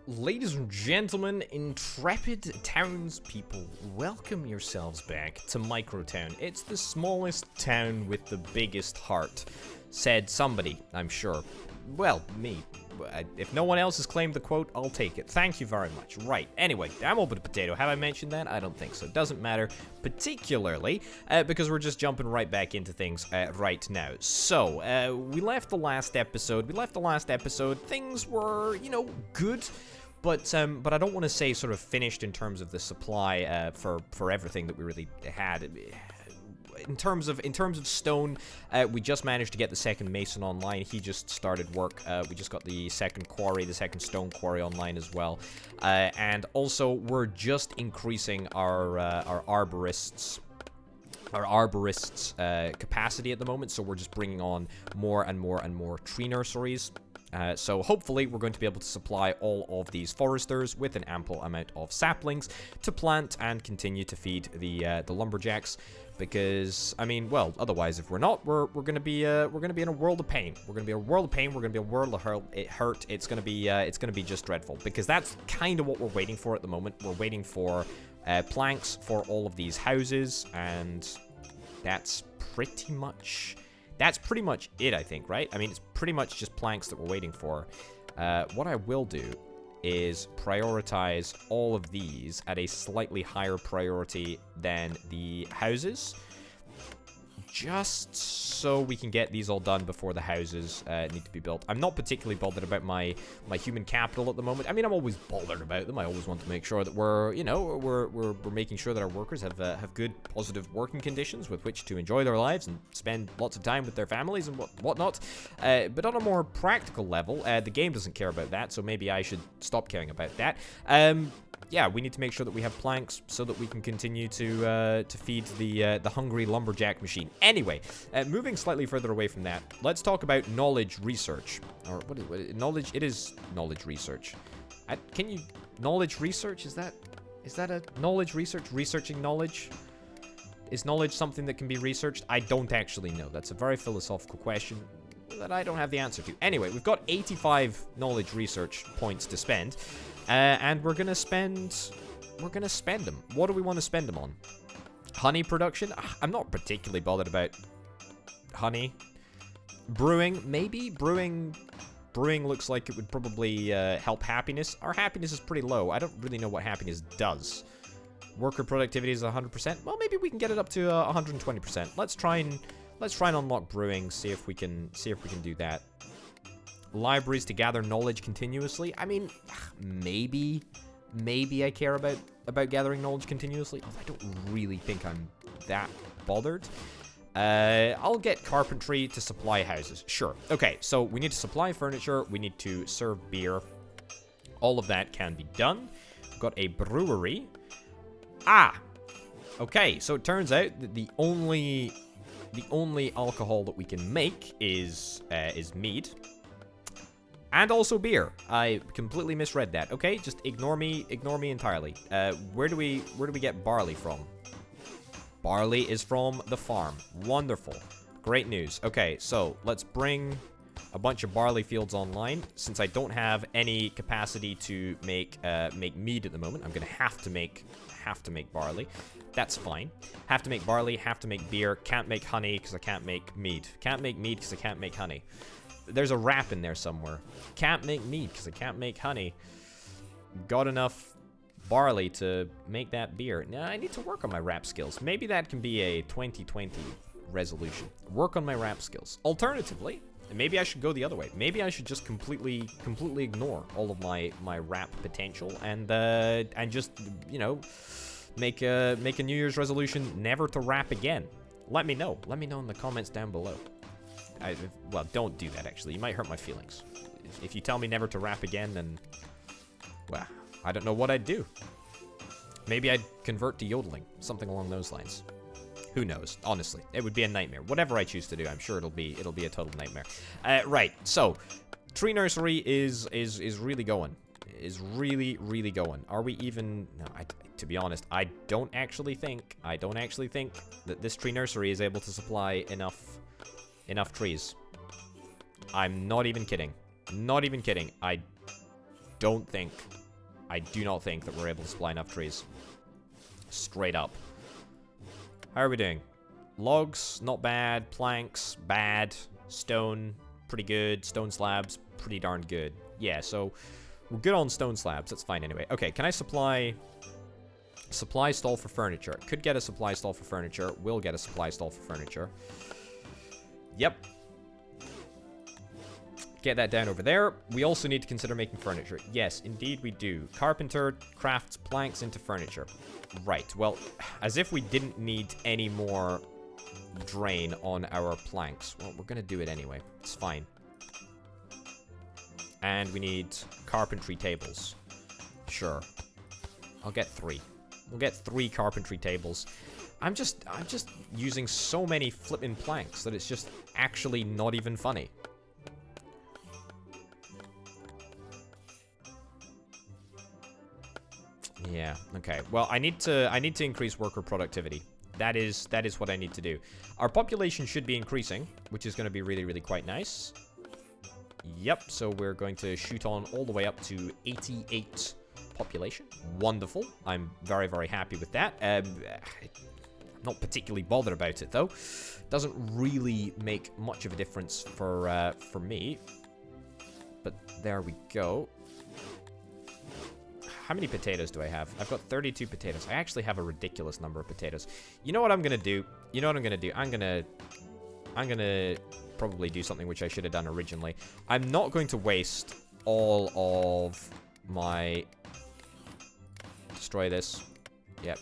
Ladies and gentlemen, intrepid townspeople, welcome yourselves back to MicroTown. It's the smallest town with the biggest heart. Said somebody, I'm sure. Well, me. If no one else has claimed the quote, I'll take it. Thank you very much. Right, anyway, I'm open to potato. Have I mentioned that? I don't think so. It doesn't matter, particularly, because we're just jumping right back into things right now. So, we left the last episode. Things were, good. But I don't want to say sort of finished in terms of the supply for everything that we really had. In terms of stone, we just managed to get the second mason online. He just started work. We just got the second quarry, the second stone quarry online as well. And also, we're just increasing our arborists' capacity at the moment. So we're just bringing on more and more and more tree nurseries. So hopefully we're going to be able to supply all of these foresters with an ample amount of saplings to plant and continue to feed the lumberjacks. Because I mean, well, otherwise, if we're not, we're gonna be in a world of pain. We're gonna be a world of pain. We're gonna be a world of hurt. It's gonna be just dreadful. Because that's kind of what we're waiting for at the moment. We're waiting for planks for all of these houses, and that's pretty much it, I think, right? I mean, it's pretty much just planks that we're waiting for. What I will do is prioritize all of these at a slightly higher priority than the houses, just so we can get these all done before the houses need to be built. I'm not particularly bothered about my human capital at the moment. I mean, I'm always bothered about them. I always want to make sure that we're making sure that our workers have good, positive working conditions with which to enjoy their lives and spend lots of time with their families and whatnot. But on a more practical level, the game doesn't care about that, so maybe I should stop caring about that. Yeah, we need to make sure that we have planks so that we can continue to feed the hungry lumberjack machine. Anyway, moving slightly further away from that, let's talk about knowledge research. Or what is knowledge? It is knowledge research. Knowledge research? Is that a knowledge research? Researching knowledge? Is knowledge something that can be researched? I don't actually know. That's a very philosophical question that I don't have the answer to. Anyway, we've got 85 knowledge research points to spend. And we're gonna spend them. What do we want to spend them on? Honey production? I'm not particularly bothered about honey. Brewing, maybe. Brewing looks like it would probably help happiness. Our happiness is pretty low. I don't really know what happiness does. Worker productivity is 100%. Well, maybe we can get it up to 120%. Let's try and unlock brewing. See if we can do that. Libraries to gather knowledge continuously. I mean, maybe I care about gathering knowledge continuously. I don't really think I'm that bothered. I'll get carpentry to supply houses. Sure. Okay, so we need to supply furniture. We need to serve beer. All of that can be done. We've got a brewery. Okay, so it turns out that the only alcohol that we can make is mead. And also beer. I completely misread that. Okay, just ignore me entirely. Where do we get barley from? Barley is from the farm. Wonderful. Great news. Okay, so let's bring a bunch of barley fields online. Since I don't have any capacity to make mead at the moment, I'm gonna have to make barley. That's fine. Have to make barley. Have to make beer. Can't make honey because I can't make mead. Can't make mead because I can't make honey. There's a rap in there somewhere. Can't make mead because I can't make honey. Got enough barley to make that beer. Now, I need to work on my rap skills. Maybe that can be a 2020 resolution. Work on my rap skills. Alternatively, maybe I should go the other way. Maybe I should just completely ignore all of my rap potential and just, make a New Year's resolution never to rap again. Let me know. Let me know in the comments down below. Well, don't do that, actually. You might hurt my feelings. If you tell me never to rap again, then, well, I don't know what I'd do. Maybe I'd convert to yodeling. Something along those lines. Who knows? Honestly, it would be a nightmare. Whatever I choose to do, I'm sure it'll be a total nightmare. Right, so, tree nursery is really going. Is really going. Are we even... No, to be honest, I don't actually think that this tree nursery is able to supply enough trees. I'm not even kidding. Not even kidding. do not think that we're able to supply enough trees. Straight up. How are we doing? Logs, not bad. Planks, bad. Stone, pretty good. Stone slabs, pretty darn good. Yeah, so we're good on stone slabs. That's fine anyway. Okay, can I supply stall for furniture? Could get a supply stall for furniture. Will get a supply stall for furniture. Yep. Get that down over there. We also need to consider making furniture. Yes, indeed we do. Carpenter crafts planks into furniture. Right, well, as if we didn't need any more drain on our planks. Well, we're gonna do it anyway. It's fine. And we need carpentry tables. Sure. I'll get 3. We'll get 3 carpentry tables. I'm just using so many flipping planks that it's just actually not even funny. Yeah, okay. Well, I need to increase worker productivity. That is what I need to do. Our population should be increasing, which is going to be really, really quite nice. Yep, so we're going to shoot on all the way up to 88 population. Wonderful. I'm very, very happy with that. I'm not particularly bothered about it, though. Doesn't really make much of a difference for me. But there we go. How many potatoes do I have? I've got 32 potatoes. I actually have a ridiculous number of potatoes. You know what I'm gonna do? You know what I'm gonna do? I'm gonna probably do something which I should have done originally. I'm not going to waste all of my... Destroy this. Yep.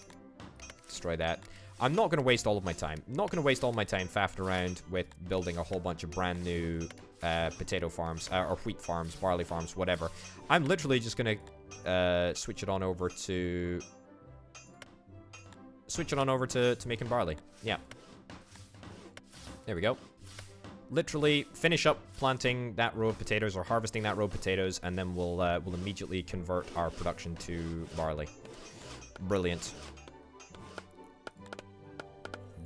Destroy that. I'm not going to waste all of my time. I'm not going to waste all my time faffing around with building a whole bunch of brand new potato farms, or wheat farms, barley farms, whatever. I'm literally just going to switch it on over to making barley. Yeah. There we go. Literally finish up planting that row of potatoes or harvesting that row of potatoes, and then we'll immediately convert our production to barley. Brilliant.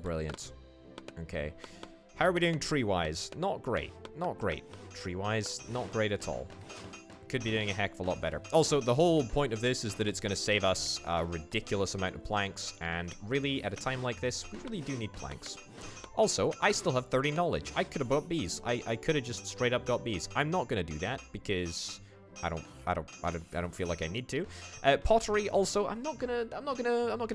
Brilliant. Okay. How are we doing tree-wise? Not great. Not great. Tree-wise, not great at all. Could be doing a heck of a lot better. Also, the whole point of this is that it's going to save us a ridiculous amount of planks, and really, at a time like this, we really do need planks. Also, I still have 30 knowledge. I could have bought bees. I could have just straight up got bees. I'm not going to do that because I don't feel like I need to. Pottery also, I'm not gonna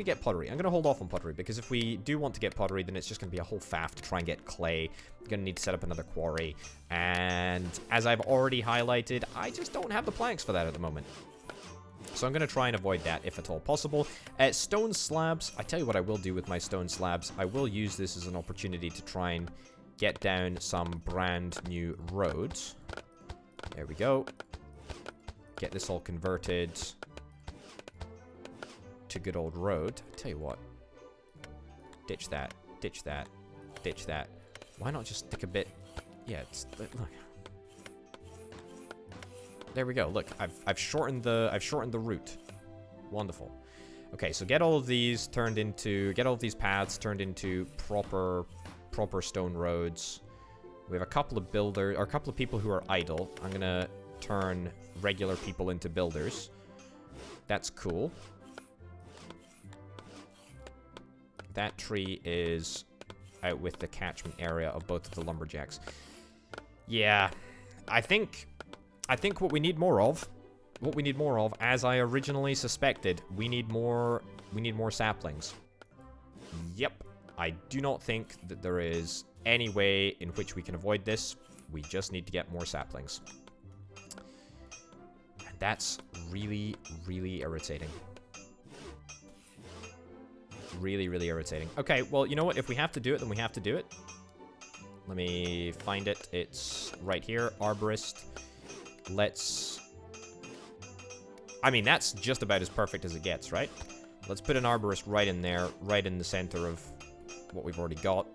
get pottery. I'm gonna hold off on pottery because if we do want to get pottery, then it's just gonna be a whole faff to try and get clay. I'm gonna need to set up another quarry, and as I've already highlighted, I just don't have the planks for that at the moment. So I'm going to try and avoid that if at all possible. Stone slabs. I tell you what I will do with my stone slabs. I will use this as an opportunity to try and get down some brand new roads. There we go. Get this all converted to good old road. I tell you what. Ditch that. Ditch that. Ditch that. Why not just stick a bit... Yeah, it's... Look. There we go. Look, I've shortened the route. Wonderful. Okay, so get all of these paths turned into proper stone roads. We have a couple of builders, or a couple of people who are idle. I'm gonna turn regular people into builders. That's cool. That tree is out with the catchment area of both of the lumberjacks. Yeah, I think what we need more of, as I originally suspected, we need more saplings. Yep. I do not think that there is any way in which we can avoid this. We just need to get more saplings. And that's really, really irritating. Really, really irritating. Okay, well, you know what? If we have to do it, then we have to do it. Let me find it. It's right here. Arborist. Let's... I mean, that's just about as perfect as it gets, right? Let's put an arborist right in there, right in the center of what we've already got.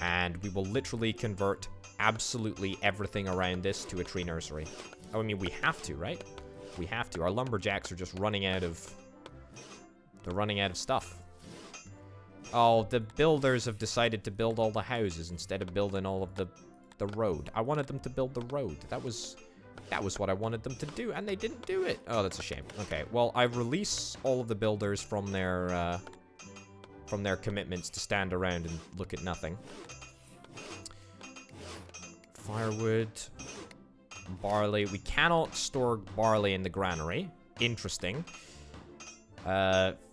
And we will literally convert absolutely everything around this to a tree nursery. Oh, I mean, we have to, right? We have to. Our lumberjacks are just running out of... They're running out of stuff. Oh, the builders have decided to build all the houses instead of building all of the road. I wanted them to build the road. That was That was what I wanted them to do, and they didn't do it. Oh, that's a shame. Okay, well, I release all of the builders from their commitments to stand around and look at nothing. Firewood. Barley. We cannot store barley in the granary. Interesting.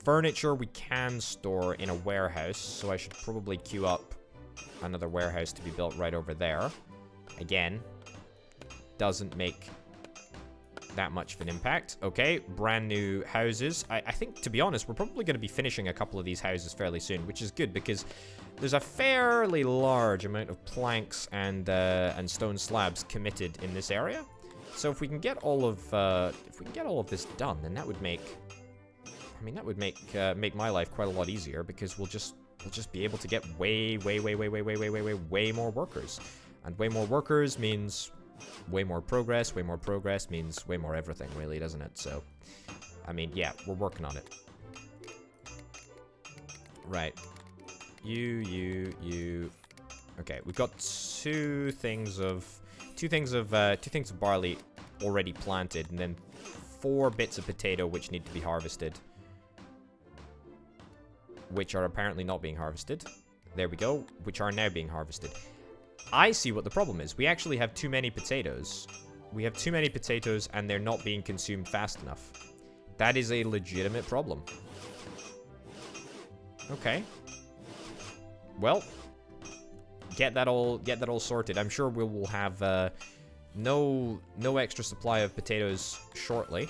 Furniture we can store in a warehouse, so I should probably queue up another warehouse to be built right over there. Again, doesn't make that much of an impact. Okay, brand new houses. I think, to be honest, we're probably going to be finishing a couple of these houses fairly soon, which is good because there's a fairly large amount of planks and stone slabs committed in this area. So if we can get all of this done, then that would make, I mean, that would make my life quite a lot easier because we'll just be able to get way more workers, and way more workers means way more progress. Way more progress means way more everything, really, doesn't it? So, I mean, yeah, we're working on it. Right. You. Okay, we've got two things of barley already planted, and then 4 bits of potato which need to be harvested, which are apparently not being harvested. There we go, which are now being harvested. I see what the problem is. We actually have too many potatoes. We have too many potatoes, and they're not being consumed fast enough. That is a legitimate problem. Okay. Well, get that all sorted. I'm sure we will have no extra supply of potatoes shortly,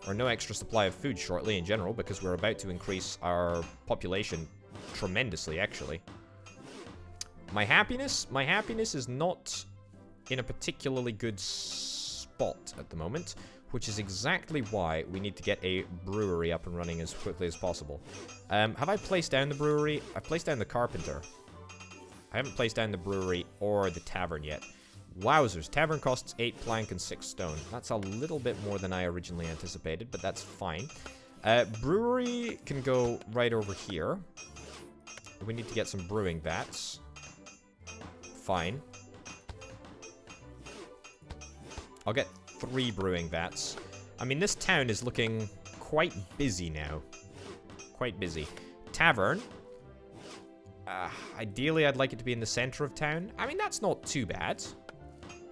or no extra supply of food shortly in general, because we're about to increase our population tremendously, actually. My happiness is not in a particularly good spot at the moment, which is exactly why we need to get a brewery up and running as quickly as possible. Have I placed down the brewery? I've placed down the carpenter. I haven't placed down the brewery or the tavern yet. Wowzers, tavern costs 8 plank and 6 stone. That's a little bit more than I originally anticipated, but that's fine. Brewery can go right over here. We need to get some brewing vats. Fine. I'll get 3 brewing vats. I mean, this town is looking quite busy now. Quite busy. Tavern. Ideally, I'd like it to be in the center of town. I mean, that's not too bad.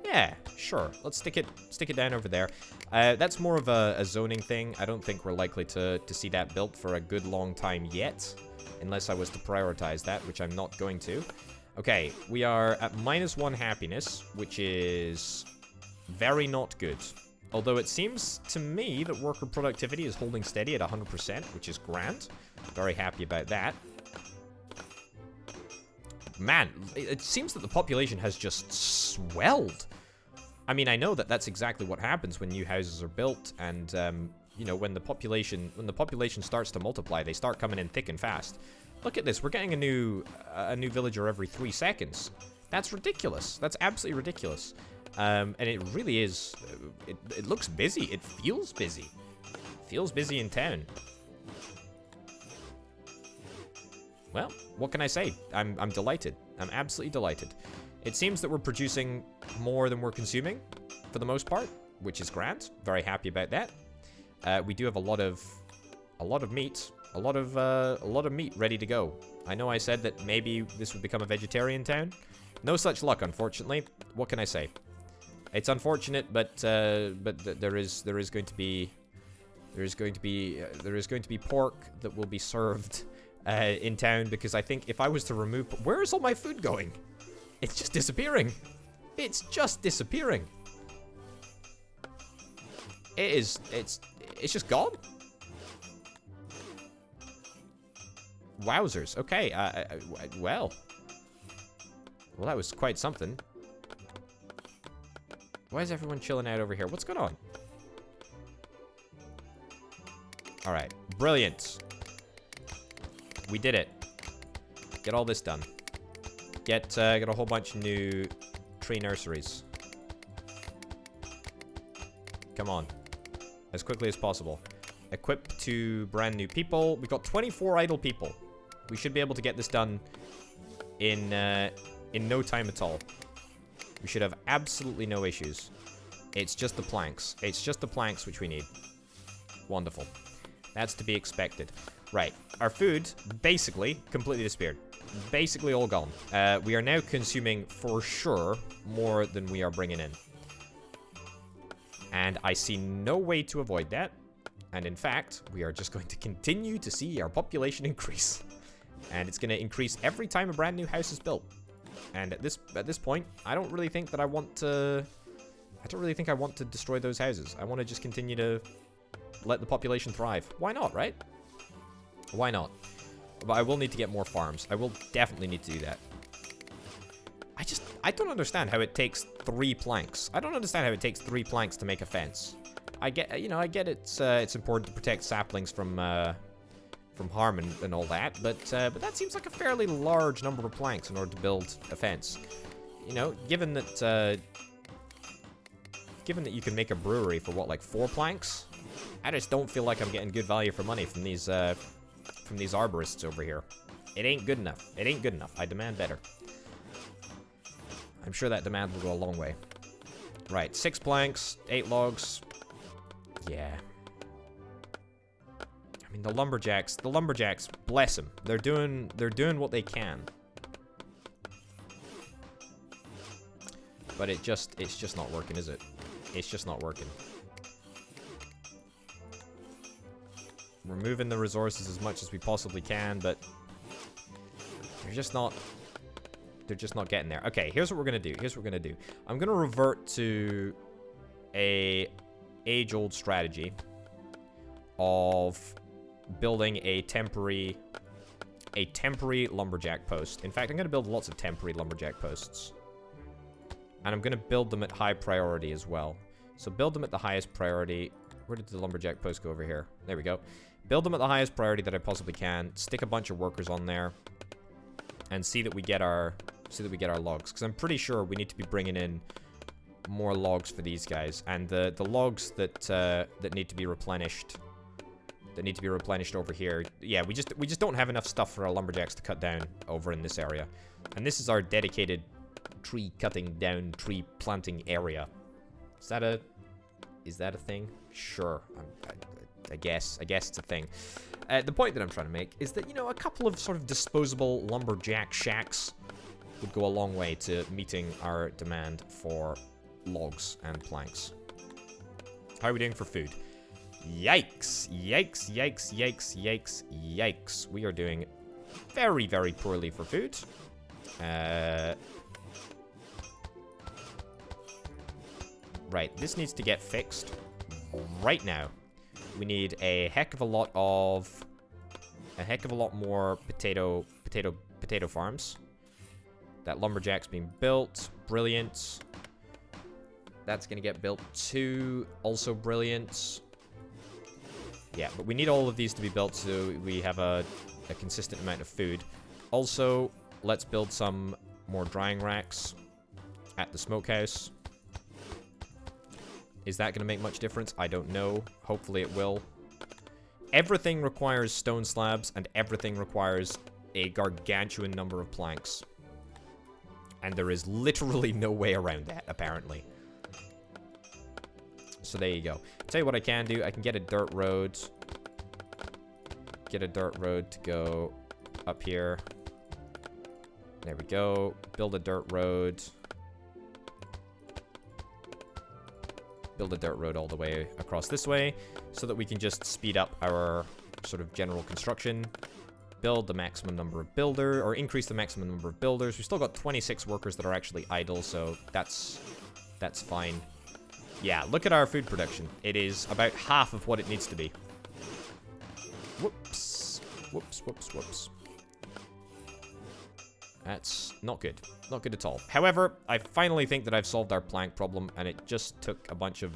Yeah, sure. Let's stick it down over there. That's more of a zoning thing. I don't think we're likely to see that built for a good long time yet, unless I was to prioritize that, which I'm not going to. Okay, we are at -1 happiness, which is very not good. Although it seems to me that worker productivity is holding steady at 100%, which is grand. Very happy about that. Man, it seems that the population has just swelled. I mean, I know that that's exactly what happens when new houses are built, and you know, when the population starts to multiply, they start coming in thick and fast. Look at this, we're getting a new villager every 3 seconds. That's ridiculous. That's absolutely ridiculous. And it really is. It looks busy. It feels busy. It feels busy in town. Well, what can I say? I'm delighted. I'm absolutely delighted. It seems that we're producing more than we're consuming, for the most part, which is grand. Very happy about that. We do have a lot of meat, a lot of meat ready to go. I know I said that maybe this would become a vegetarian town. No such luck, unfortunately. What can I say? It's unfortunate, but there is going to be pork that will be served in town, because I think if I was to remove, where is all my food going? It's just disappearing. It's just disappearing. It's just gone. Wowzers. Okay. Well, that was quite something. Why is everyone chilling out over here? What's going on? All right. Brilliant. We did it. Get all this done. Get a whole bunch of new tree nurseries. Come on. As quickly as possible. Equip to brand new people. We've got 24 idle people. We should be able to get this done in no time at all. We should have absolutely no issues. It's just the planks. It's just the planks which we need. Wonderful. That's to be expected. Right. Our food, basically, completely disappeared. Basically all gone. We are now consuming, for sure, more than we are bringing in. And I see no way to avoid that. And in fact, we are just going to continue to see our population increase. And it's going to increase every time a brand new house is built. And at this point, I don't really think that I want to... I don't really think I want to destroy those houses. I want to just continue to let the population thrive. Why not, right? Why not? But I will need to get more farms. I will definitely need to do that. I don't understand how it takes 3 planks. I don't understand how it takes 3 planks to make a fence. I get, you know, I get it's important to protect saplings from harm and all that, but that seems like a fairly large number of planks in order to build a fence. You know, given that you can make a brewery for what, like 4 planks, I just don't feel like I'm getting good value for money from these arborists over here. It ain't good enough. It ain't good enough. I demand better. I'm sure that demand will go a long way. Right, 6 planks, 8 logs. Yeah. I mean, the lumberjacks, bless them. They're doing what they can. But it's just not working, is it? It's just not working. We're moving the resources as much as we possibly can, but they're just not getting there. Okay, here's what we're gonna do. I'm gonna revert to a age-old strategy of building a temporary lumberjack post. In fact, I'm gonna build lots of temporary lumberjack posts. And I'm gonna build them at high priority as well. So build them at the highest priority. Where did the lumberjack post go over here? There we go. Build them at the highest priority that I possibly can. Stick a bunch of workers on there. And see that we get our logs. Because I'm pretty sure we need to be bringing in more logs for these guys. And the logs that need to be replenished. That need to be replenished over here. Yeah, we just don't have enough stuff for our lumberjacks to cut down over in this area. And this is our dedicated tree cutting down, tree planting area. Is that a thing? Sure. I guess it's a thing. The point that I'm trying to make is that, you know, a couple of sort of disposable lumberjack shacks would go a long way to meeting our demand for logs and planks. How are we doing for food? Yikes. Yikes, yikes, yikes, yikes, yikes. We are doing very, very poorly for food. Right, this needs to get fixed right now. We need a heck of a lot more potato farms. That lumberjack's being built. Brilliant. That's gonna get built too. Also brilliant. Yeah, but we need all of these to be built so we have a consistent amount of food. Also, let's build some more drying racks at the smokehouse. Is that going to make much difference? I don't know. Hopefully it will. Everything requires stone slabs, and everything requires a gargantuan number of planks. And there is literally no way around that, apparently. So there you go. Tell you what I can do. I can get a dirt road. Get a dirt road to go up here. There we go. Build a dirt road. Build a dirt road all the way across this way so that we can just speed up our sort of general construction. Build the maximum number of builders, or increase the maximum number of builders. We've still got 26 workers that are actually idle, so that's fine. Yeah, look at our food production. It is about half of what it needs to be. Whoops. Whoops, whoops, whoops. That's not good. Not good at all. However, I finally think that I've solved our plank problem, and it just took a bunch of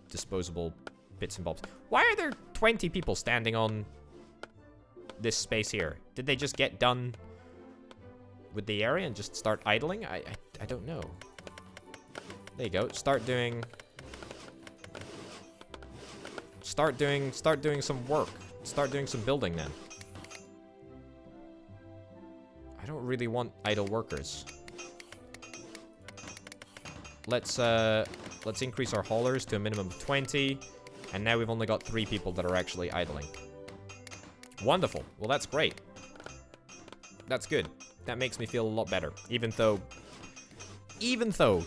disposable bits and bobs. Why are there 20 people standing on this space here? Did they just get done with the area and just start idling? I don't know. There you go. Start doing some work. Start doing some building then. I don't really want idle workers. Let's Let's increase our haulers to a minimum of 20. And now we've only got 3 people that are actually idling. Wonderful. Well, that's great. That's good. That makes me feel a lot better. Even though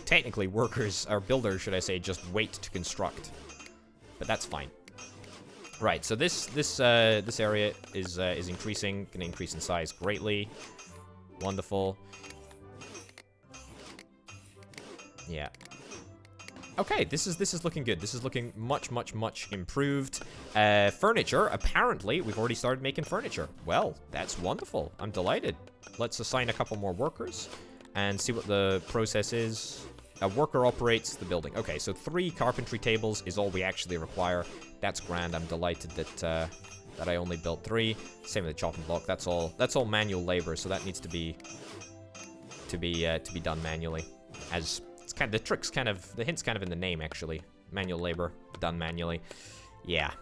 technically workers, or builders, should I say, just wait to construct. But that's fine. Right, so this area is increasing, gonna increase in size greatly. Wonderful. Yeah. Okay, this is looking good. This is looking much improved. Furniture, apparently, we've already started making furniture. Well, that's wonderful. I'm delighted. Let's assign a couple more workers and see what the process is. A worker operates the building. Okay, so 3 carpentry tables is all we actually require. That's grand. I'm delighted that that I only built 3. Same with the chopping block. That's all manual labor, so that needs to be done manually. As it's kind of the hint's kind of in the name actually. Manual labor done manually. Yeah,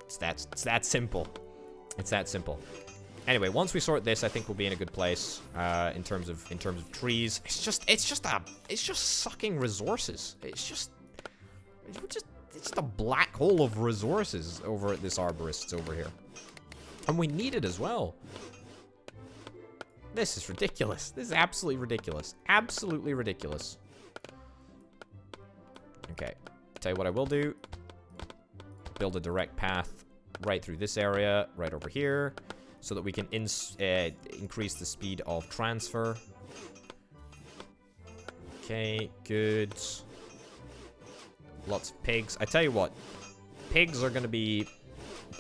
it's that simple. It's that simple. Anyway, once we sort this, I think we'll be in a good place in terms of trees. It's just sucking resources. It's just a black hole of resources over at this arborist's over here, and we need it as well. This is ridiculous. This is absolutely ridiculous. Absolutely ridiculous. Okay, tell you what I will do. Build a direct path right through this area, right over here, so that we can increase the speed of transfer. Okay, good. Lots of pigs. I tell you what, pigs are gonna be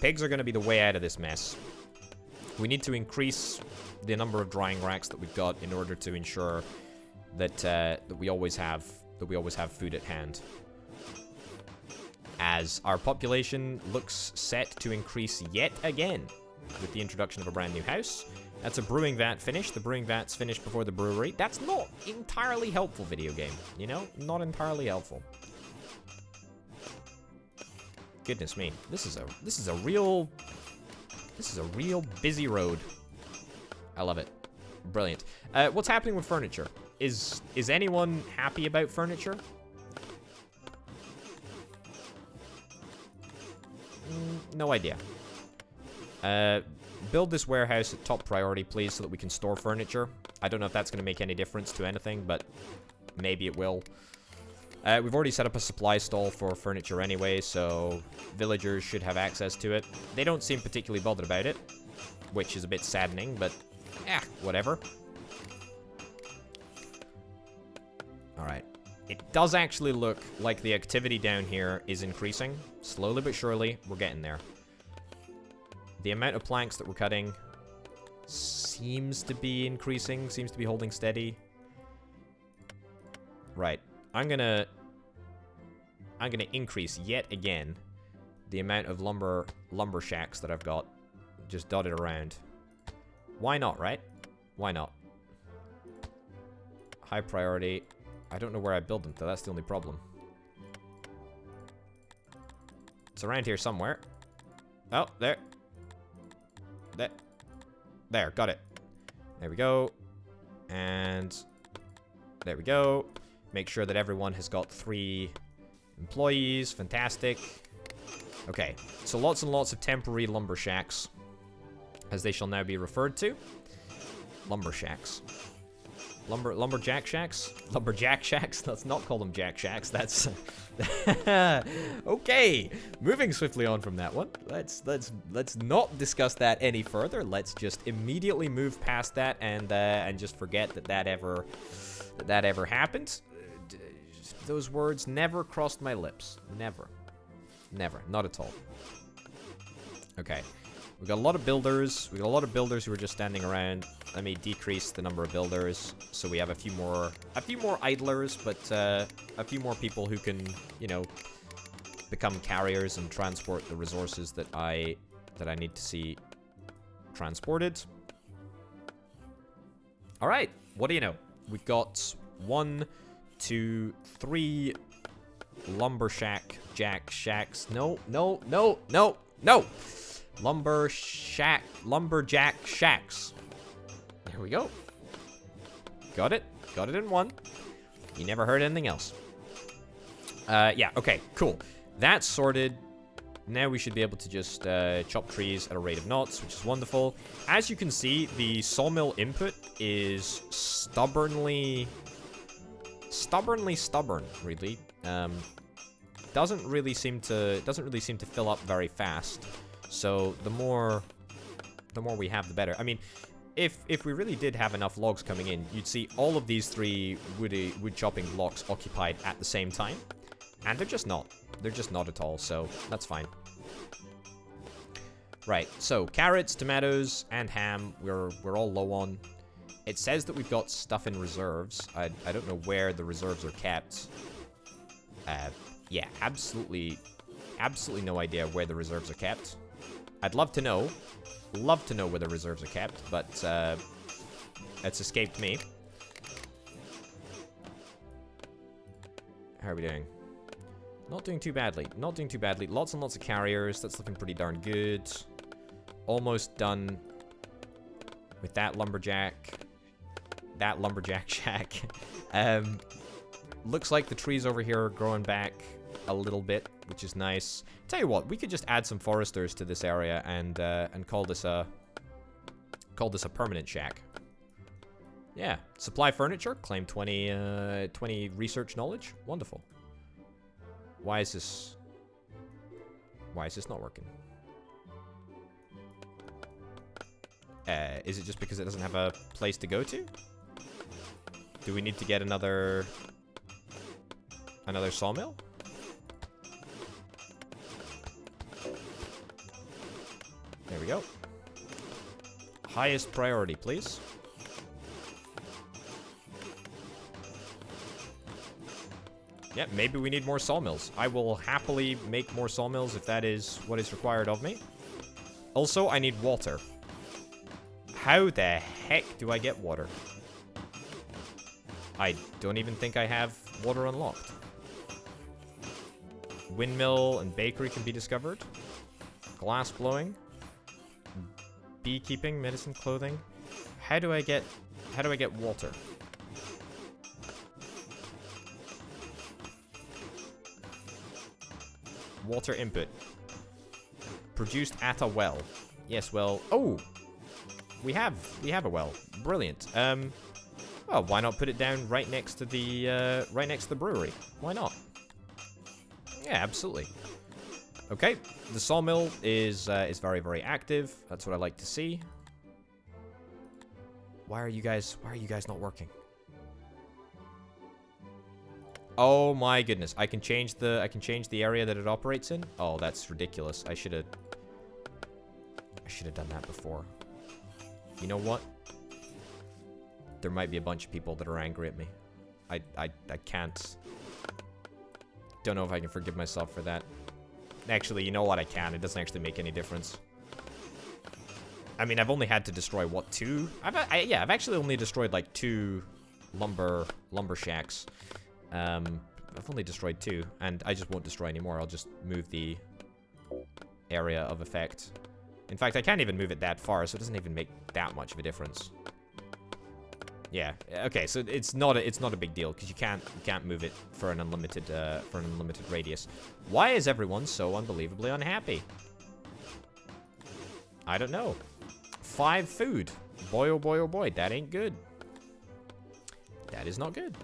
the way out of this mess. We need to increase the number of drying racks that we've got in order to ensure that that we always have food at hand. As our population looks set to increase yet again with the introduction of a brand new house. That's a brewing vat finish. The brewing vat's finished before the brewery. That's not entirely helpful, video game. You know, not entirely helpful. Goodness me, this is a real busy road. I love it. Brilliant. What's happening with furniture? Is anyone happy about furniture? No idea. Build this warehouse at top priority, please, so that we can store furniture. I don't know if that's going to make any difference to anything, but maybe it will. We've already set up a supply stall for furniture anyway, so villagers should have access to it. They don't seem particularly bothered about it, which is a bit saddening, but whatever. Alright. It does actually look like the activity down here is increasing. Slowly but surely, we're getting there. The amount of planks that we're cutting seems to be increasing, seems to be holding steady. Right. I'm gonna increase yet again the amount of lumber shacks that I've got just dotted around. Why not, right? Why not? High priority. I don't know where I build them, though. That's the only problem. It's around here somewhere. Oh, there. There, got it. There we go. And there we go. Make sure that everyone has got 3 employees. Fantastic. Okay, so lots and lots of temporary lumber shacks, as they shall now be referred to. Lumber shacks. Lumberjack shacks? Lumberjack shacks? Let's not call them jack shacks. That's... Okay, moving swiftly on from that one. Let's not discuss that any further. Let's just immediately move past that and just forget that ever happened. Those words never crossed my lips. Never. Never. Not at all. Okay. We've got a lot of builders. We've got a lot of builders who are just standing around. Let me decrease the number of builders so we have a few more idlers, but a few more people who can, you know, become carriers and transport the resources that I need to see transported. All right. What do you know? We've got 1, 2, 3 lumberjack shacks. No. Lumberjack shacks. There we go. Got it in one. You never heard anything else. Yeah, okay, cool. That's sorted. Now we should be able to just chop trees at a rate of knots, which is wonderful. As you can see, the sawmill input is stubborn, really. Doesn't really seem to fill up very fast. So the more we have, the better. I mean, if we really did have enough logs coming in, you'd see all of these 3 wood chopping blocks occupied at the same time, and they're just not. They're just not at all. So that's fine. Right. So carrots, tomatoes, and ham. We're all low on. It says that we've got stuff in reserves. I don't know where the reserves are kept. Yeah, absolutely no idea where the reserves are kept. I'd love to know. Love to know where the reserves are kept, but it's escaped me. How are we doing? Not doing too badly. Not doing too badly. Lots and lots of carriers. That's looking pretty darn good. Almost done with that lumberjack. That lumberjack shack. Looks like the trees over here are growing back a little bit, which is nice. Tell you what, we could just add some foresters to this area and call this a permanent shack. Yeah, supply furniture, claim 20 research knowledge. Wonderful. Why is this not working? Is it just because it doesn't have a place to go to? Do we need to get another sawmill? There we go. Highest priority, please. Yeah, maybe we need more sawmills. I will happily make more sawmills if that is what is required of me. Also, I need water. How the heck do I get water? I don't even think I have water unlocked. Windmill and bakery can be discovered. Glass blowing. Beekeeping, medicine, clothing. How do I get water? Water input. Produced at a well. Yes, well. Oh! We have a well. Brilliant. Well, why not put it down right next to the brewery? Why not? Yeah, absolutely. Okay, the sawmill is very, very active. That's what I like to see. Why are you guys not working? Oh my goodness, I can change the area that it operates in. Oh, that's ridiculous. I should have done that before. You know what? There might be a bunch of people that are angry at me. I can't. Don't know if I can forgive myself for that. Actually, you know what? I can. It doesn't actually make any difference. I mean, I've only had to destroy, what, 2? Yeah, I've actually only destroyed, like, 2 lumber shacks. I've only destroyed 2, and I just won't destroy anymore. I'll just move the area of effect. In fact, I can't even move it that far, so it doesn't even make that much of a difference. Yeah. Okay. So it's not a big deal because you can't move it for an unlimited radius. Why is everyone so unbelievably unhappy? I don't know. 5 food. Boy, oh boy, oh boy. That ain't good. That is not good.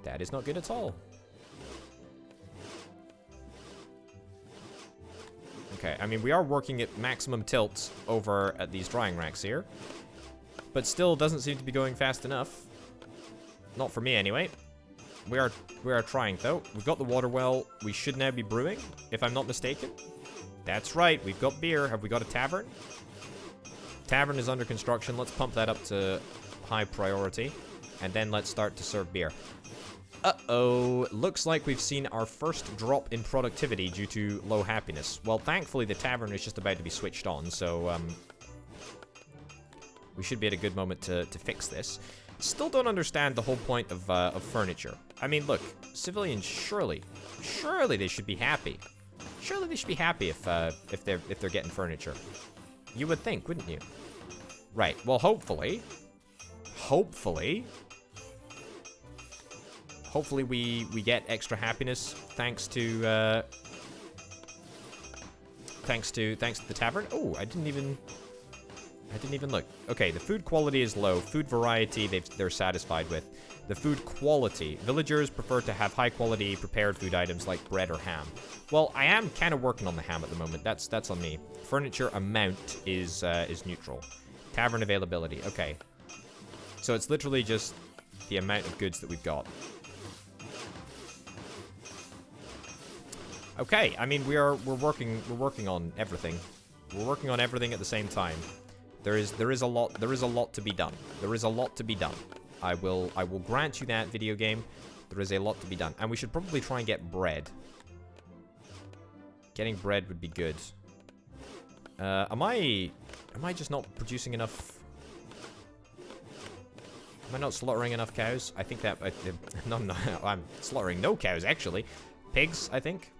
That is not good at all. Okay. I mean, we are working at maximum tilt over at these drying racks here. But still doesn't seem to be going fast enough. Not for me, anyway. We are trying, though. We've got the water well. We should now be brewing, if I'm not mistaken. That's right. We've got beer. Have we got a tavern? Tavern is under construction. Let's pump that up to high priority. And then let's start to serve beer. Uh-oh. Looks like we've seen our first drop in productivity due to low happiness. Well, thankfully, the tavern is just about to be switched on, so, we should be at a good moment to fix this. Still don't understand the whole point of furniture. I mean, look, civilians surely they should be happy. Surely they should be happy if they're getting furniture. You would think, wouldn't you? Right. Well, hopefully, Hopefully we get extra happiness thanks to the tavern. Oh, I didn't even look. Okay, the food quality is low. Food variety they're satisfied with. The food quality. Villagers prefer to have high quality prepared food items like bread or ham. Well, I am kind of working on the ham at the moment. That's on me. Furniture amount is neutral. Tavern availability. Okay. So it's literally just the amount of goods that we've got. Okay, I mean we're working on everything. We're working on everything at the same time. There is a lot to be done. There is a lot to be done. I will grant you that, video game. There is a lot to be done. And we should probably try and get bread. Getting bread would be good. Am I just not producing enough? Am I not slaughtering enough cows? I think that no, I'm slaughtering no cows actually. Pigs, I think.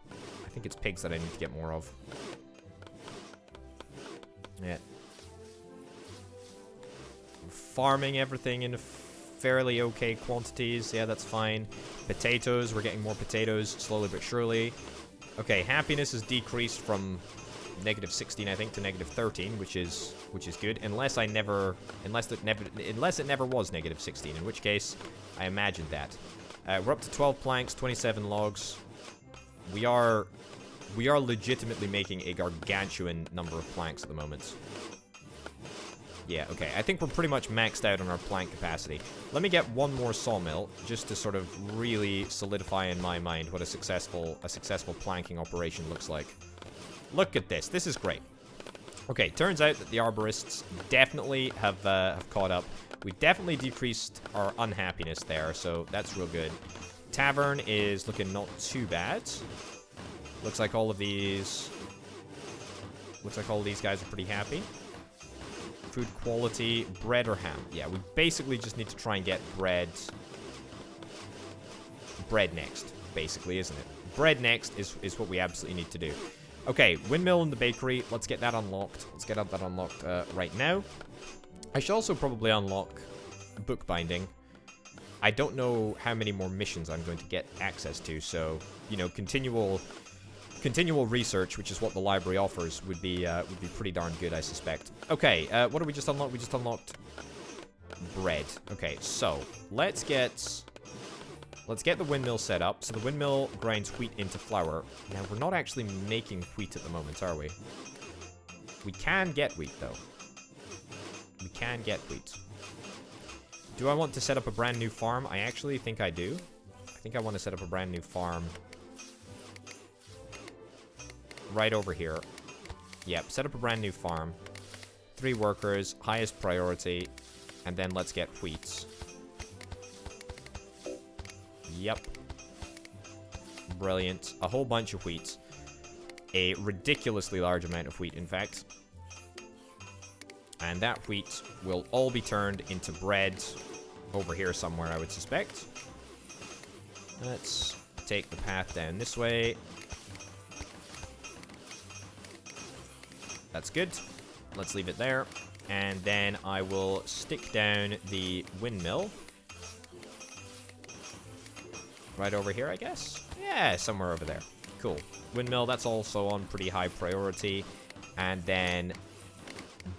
I think it's pigs that I need to get more of. Yeah. Farming everything in fairly okay quantities. Yeah, that's fine. Potatoes, we're getting more potatoes slowly but surely. Okay, happiness is decreased from -16, I think, to -13, which is good. Unless it never was -16, in which case I imagined that. We're up to 12 planks, 27 logs. We are legitimately making a gargantuan number of planks at the moment. Yeah, okay. I think we're pretty much maxed out on our plank capacity. Let me get one more sawmill, just to sort of really solidify in my mind what a successful planking operation looks like. Look at this. This is great. Okay, turns out that the arborists definitely have caught up. We've definitely decreased our unhappiness there, so that's real good. Tavern is looking not too bad. Looks like all of these guys are pretty happy. Food quality, bread or ham. Yeah, we basically just need to try and get bread next, basically, isn't it? Bread next is what we absolutely need to do. Okay, windmill in the bakery. Let's get that unlocked. Let's get that unlocked right now. I should also probably unlock bookbinding. I don't know how many more missions I'm going to get access to, so, you know, continual research, which is what the library offers, would be pretty darn good, I suspect. Okay, what did we just unlock? We just unlocked bread. Okay, so let's get the windmill set up. So the windmill grinds wheat into flour. Now we're not actually making wheat at the moment, are we? We can get wheat though. We can get wheat. Do I want to set up a brand new farm? I actually think I do. I think I want to set up a brand new farm. Right over here. Yep, set up a brand new farm. 3 workers, highest priority, and then let's get wheat. Yep. Brilliant. A whole bunch of wheat. A ridiculously large amount of wheat, in fact. And that wheat will all be turned into bread over here somewhere, I would suspect. Let's take the path down this way. That's good. Let's leave it there. And then I will stick down the windmill. Right over here, I guess? Yeah, somewhere over there. Cool. Windmill, that's also on pretty high priority. And then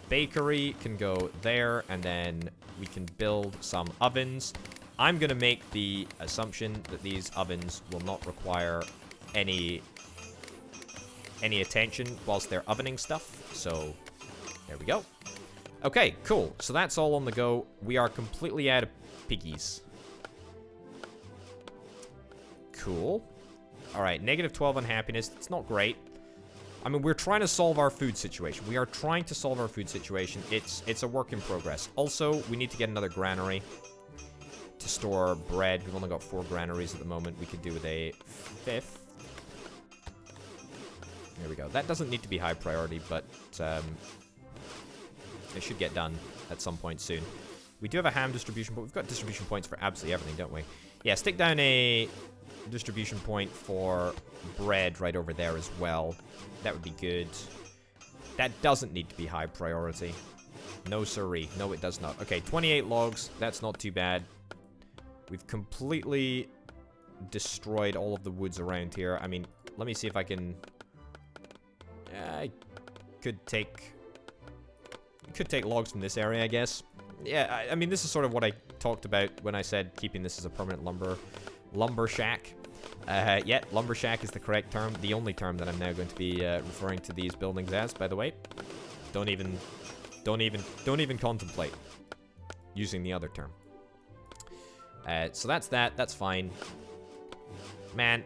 bakery can go there. And then we can build some ovens. I'm going to make the assumption that these ovens will not require any attention whilst they're ovening stuff. So, there we go. Okay, cool. So that's all on the go. We are completely out of piggies. Cool. Alright, -12 unhappiness. It's not great. I mean, we're trying to solve our food situation. We are trying to solve our food situation. It's a work in progress. Also, we need to get another granary to store bread. We've only got 4 granaries at the moment. We could do with a 5th. There we go. That doesn't need to be high priority, but it should get done at some point soon. We do have a ham distribution, but we've got distribution points for absolutely everything, don't we? Yeah, stick down a distribution point for bread right over there as well. That would be good. That doesn't need to be high priority. No siree. No, it does not. Okay, 28 logs. That's not too bad. We've completely destroyed all of the woods around here. I mean, let me see if I can... I could take logs from this area, I guess. Yeah, I mean, this is sort of what I talked about when I said keeping this as a permanent lumber shack. Yeah, lumber shack is the correct term. The only term that I'm now going to be referring to these buildings as, by the way. Don't even contemplate using the other term. So that's that. That's fine. Man,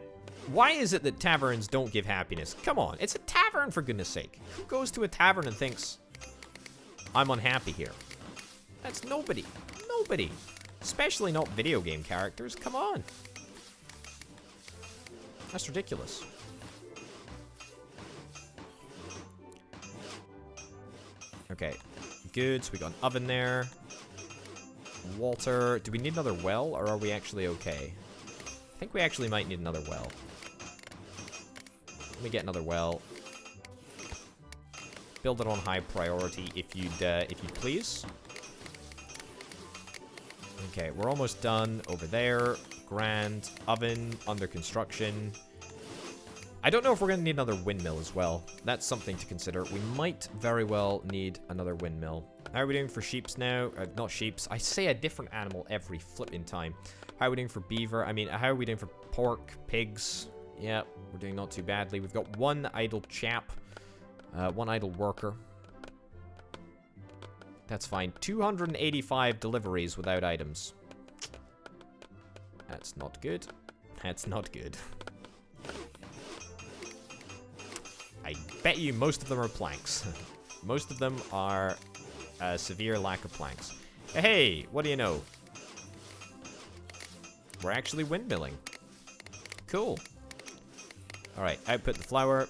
why is it that taverns don't give happiness? Come on, it's a tavern, for goodness sake. Who goes to a tavern and thinks, I'm unhappy here? That's nobody. Nobody. Especially not video game characters. Come on. That's ridiculous. Okay. Good. So we got an oven there. Water. Do we need another well, or are we actually okay? I think we actually might need another well. Let me get another well. Build it on high priority, if you'd please. Okay, we're almost done over there. Grand. Oven under construction. I don't know if we're going to need another windmill as well. That's something to consider. We might very well need another windmill. How are we doing for sheeps now? Not sheeps. I say a different animal every flipping time. How are we doing for beaver? I mean, how are we doing for pork, pigs? Yeah, we're doing not too badly. We've got one idle chap. One idle worker. That's fine. 285 deliveries without items. That's not good. That's not good. I bet you most of them are planks. Most of them are a severe lack of planks. Hey, what do you know? We're actually windmilling. Cool. Alright, output the flour.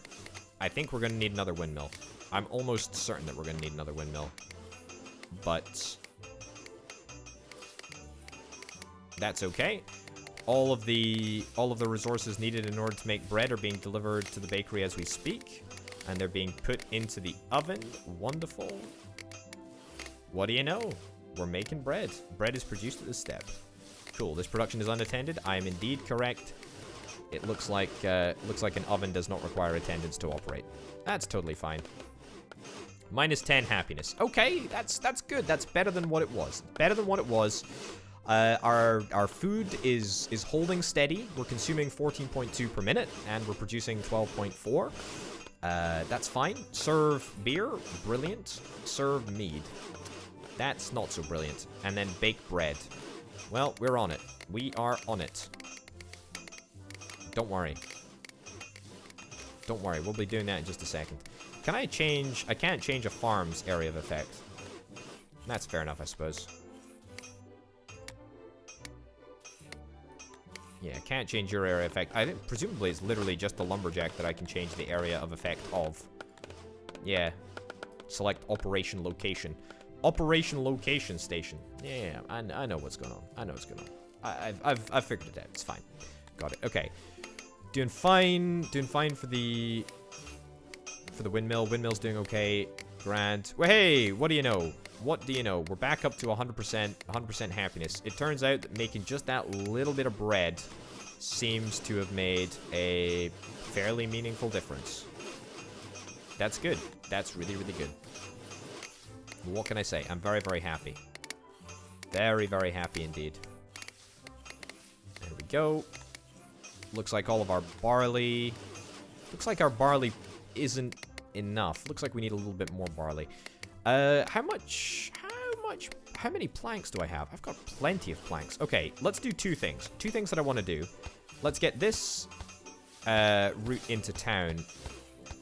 I think we're going to need another windmill. I'm almost certain that we're going to need another windmill. But that's okay. All of the resources needed in order to make bread are being delivered to the bakery as we speak. And they're being put into the oven. Wonderful. What do you know? We're making bread. Bread is produced at this step. Cool. This production is unattended. I am indeed correct. It looks like an oven does not require attendance to operate. That's totally fine. Minus 10 happiness. Okay, that's good. That's better than what it was. Better than what it was. Our food is holding steady. We're consuming 14.2 per minute, and we're producing 12.4. That's fine. Serve beer. Brilliant. Serve mead. That's not so brilliant. And then bake bread. Well, we're on it. We are on it. Don't worry. Don't worry. We'll be doing that in just a second. Can I change... I can't change a farm's area of effect. That's fair enough, I suppose. Yeah, I can't change your area effect. I think presumably it's literally just the lumberjack that I can change the area of effect of. Yeah. Select operation location. Operation location station. Yeah, I know what's going on. I know what's going on. I've figured it out. It's fine. Got it. Okay. Doing fine. Doing fine for the windmill. Windmill's doing okay. Grand. Well, hey, what do you know? What do you know? We're back up to 100% happiness. It turns out that making just that little bit of bread seems to have made a fairly meaningful difference. That's good. That's really, really good. What can I say? I'm very, very happy. Very, very happy indeed. There we go. Looks like all of our barley... Looks like our barley isn't enough. Looks like we need a little bit more barley. How many planks do I have? I've got plenty of planks. Okay, let's do two things. Two things that I want to do. Let's get this route into town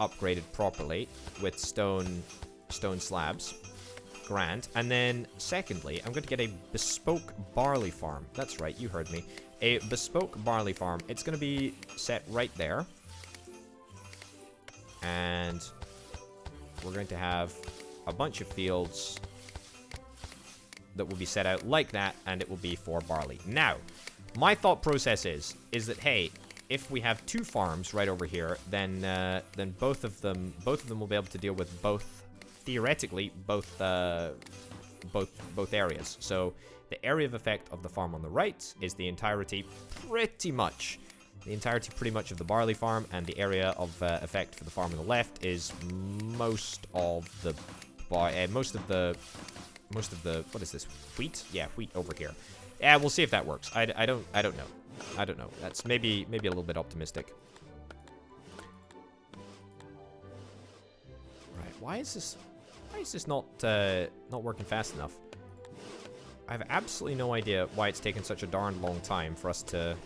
upgraded properly with stone slabs. Grand. And then, secondly, I'm going to get a bespoke barley farm. That's right, you heard me. A bespoke barley farm. It's going to be set right there. And we're going to have a bunch of fields that will be set out like that, and it will be for barley. Now, my thought process is that, hey, if we have two farms right over here, then both of them will be able to deal with both, theoretically, both areas. So The area of effect of the farm on the right is the entirety pretty much of the barley farm, and the area of effect for the farm on the left is most of the what is this, wheat? Yeah, wheat over here. Yeah, we'll see if that works. I don't know. That's maybe a little bit optimistic. Right, why is this not working fast enough? I have absolutely no idea why it's taken such a darn long time for us to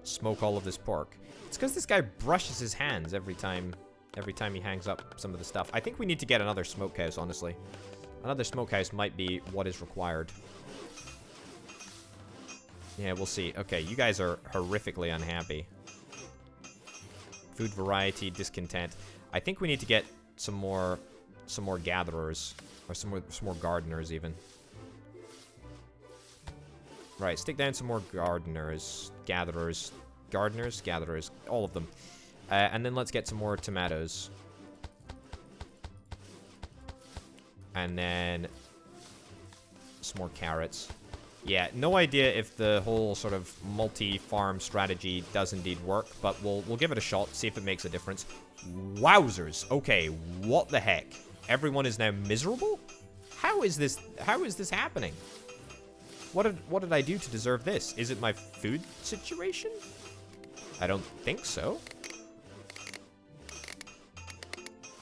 smoke all of this pork. It's because this guy brushes his hands every time he hangs up some of the stuff. I think we need to get another smokehouse, honestly. Another smokehouse might be what is required. Yeah, we'll see. Okay, you guys are horrifically unhappy. Food variety, discontent. I think we need to get some more gatherers, or some more gardeners even. Right, stick down some more gatherers, all of them. And then let's get some more tomatoes. And then some more carrots. Yeah, no idea if the whole sort of multi-farm strategy does indeed work, but we'll give it a shot, see if it makes a difference. Wowzers. Okay, what the heck? Everyone is now miserable? How is this happening? What did I do to deserve this? Is it my food situation? I don't think so.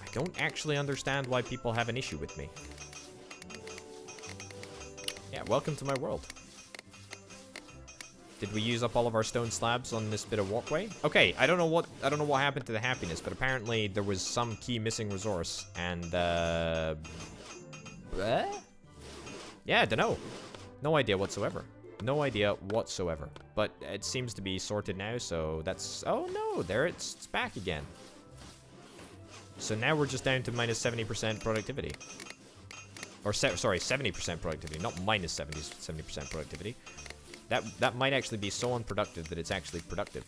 I don't actually understand why people have an issue with me. Yeah, welcome to my world. Did we use up all of our stone slabs on this bit of walkway? Okay, I don't know what happened to the happiness, but apparently there was some key missing resource, and yeah, I don't know. No idea whatsoever. No idea whatsoever. But it seems to be sorted now, so that's... Oh no, there it's back again. So now we're just down to minus 70% productivity. Or, sorry, 70% productivity, not minus 70% productivity. That might actually be so unproductive that it's actually productive.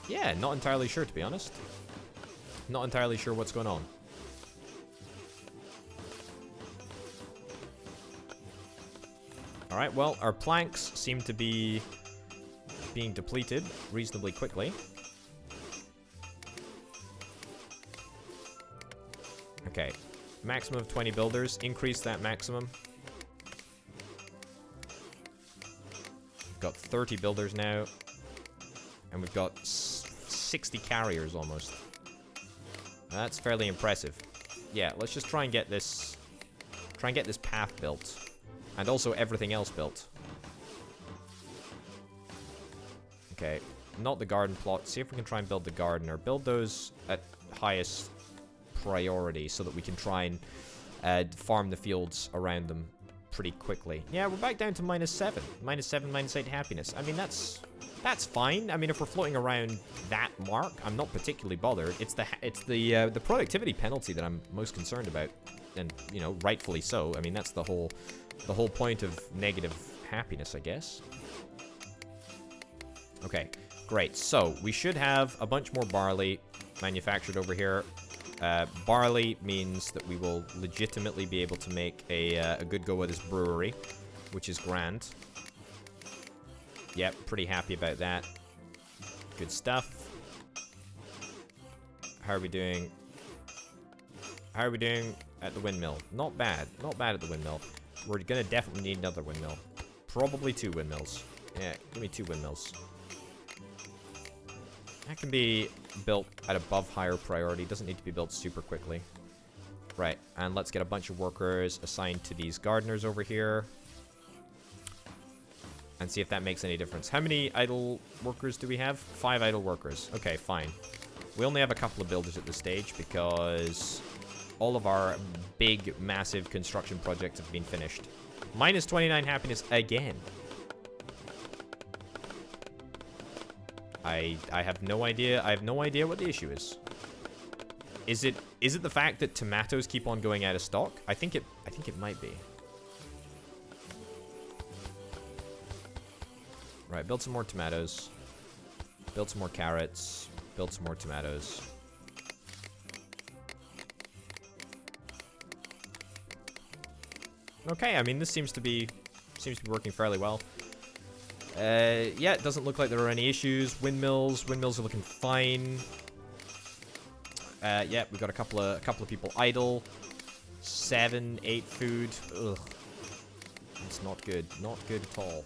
Yeah, not entirely sure, to be honest. Not entirely sure what's going on. Alright, well, our planks seem to be being depleted reasonably quickly. Okay, maximum of 20 builders. Increase that maximum. We've got 30 builders now. And we've got 60 carriers almost. That's fairly impressive. Yeah, let's just try and get this path built. And also everything else built. Okay, not the garden plot. See if we can try and build the garden, or build those at highest priority so that we can try and farm the fields around them pretty quickly. Yeah, we're back down to minus 7. Minus 7, minus 8 happiness. I mean, that's fine. I mean, if we're floating around that mark, I'm not particularly bothered. It's the productivity penalty that I'm most concerned about, and you know, rightfully so. I mean, that's the whole point of negative happiness, I guess. Okay, great. So we should have a bunch more barley manufactured over here. Barley means that we will legitimately be able to make a good go of this brewery, which is grand. Yep, pretty happy about that. Good stuff. How are we doing? How are we doing at the windmill? Not bad. Not bad at the windmill. We're gonna definitely need another windmill. Probably 2 windmills. Yeah, give me 2 windmills. That can be built at above higher priority. Doesn't need to be built super quickly. Right, and let's get a bunch of workers assigned to these gardeners over here. And see if that makes any difference. How many idle workers do we have? 5 idle workers. Okay, fine. We only have a couple of builders at this stage because all of our big, massive construction projects have been finished. Minus 29 happiness again. I have no idea. I have no idea what the issue is. Is it the fact that tomatoes keep on going out of stock? I think it might be. Right, build some more tomatoes. Build some more carrots. Build some more tomatoes. Okay, I mean, this seems to be working fairly well. Yeah, it doesn't look like there are any issues. Windmills are looking fine. Yeah, we've got a couple of people idle. 7, 8 food. Ugh. It's not good. Not good at all.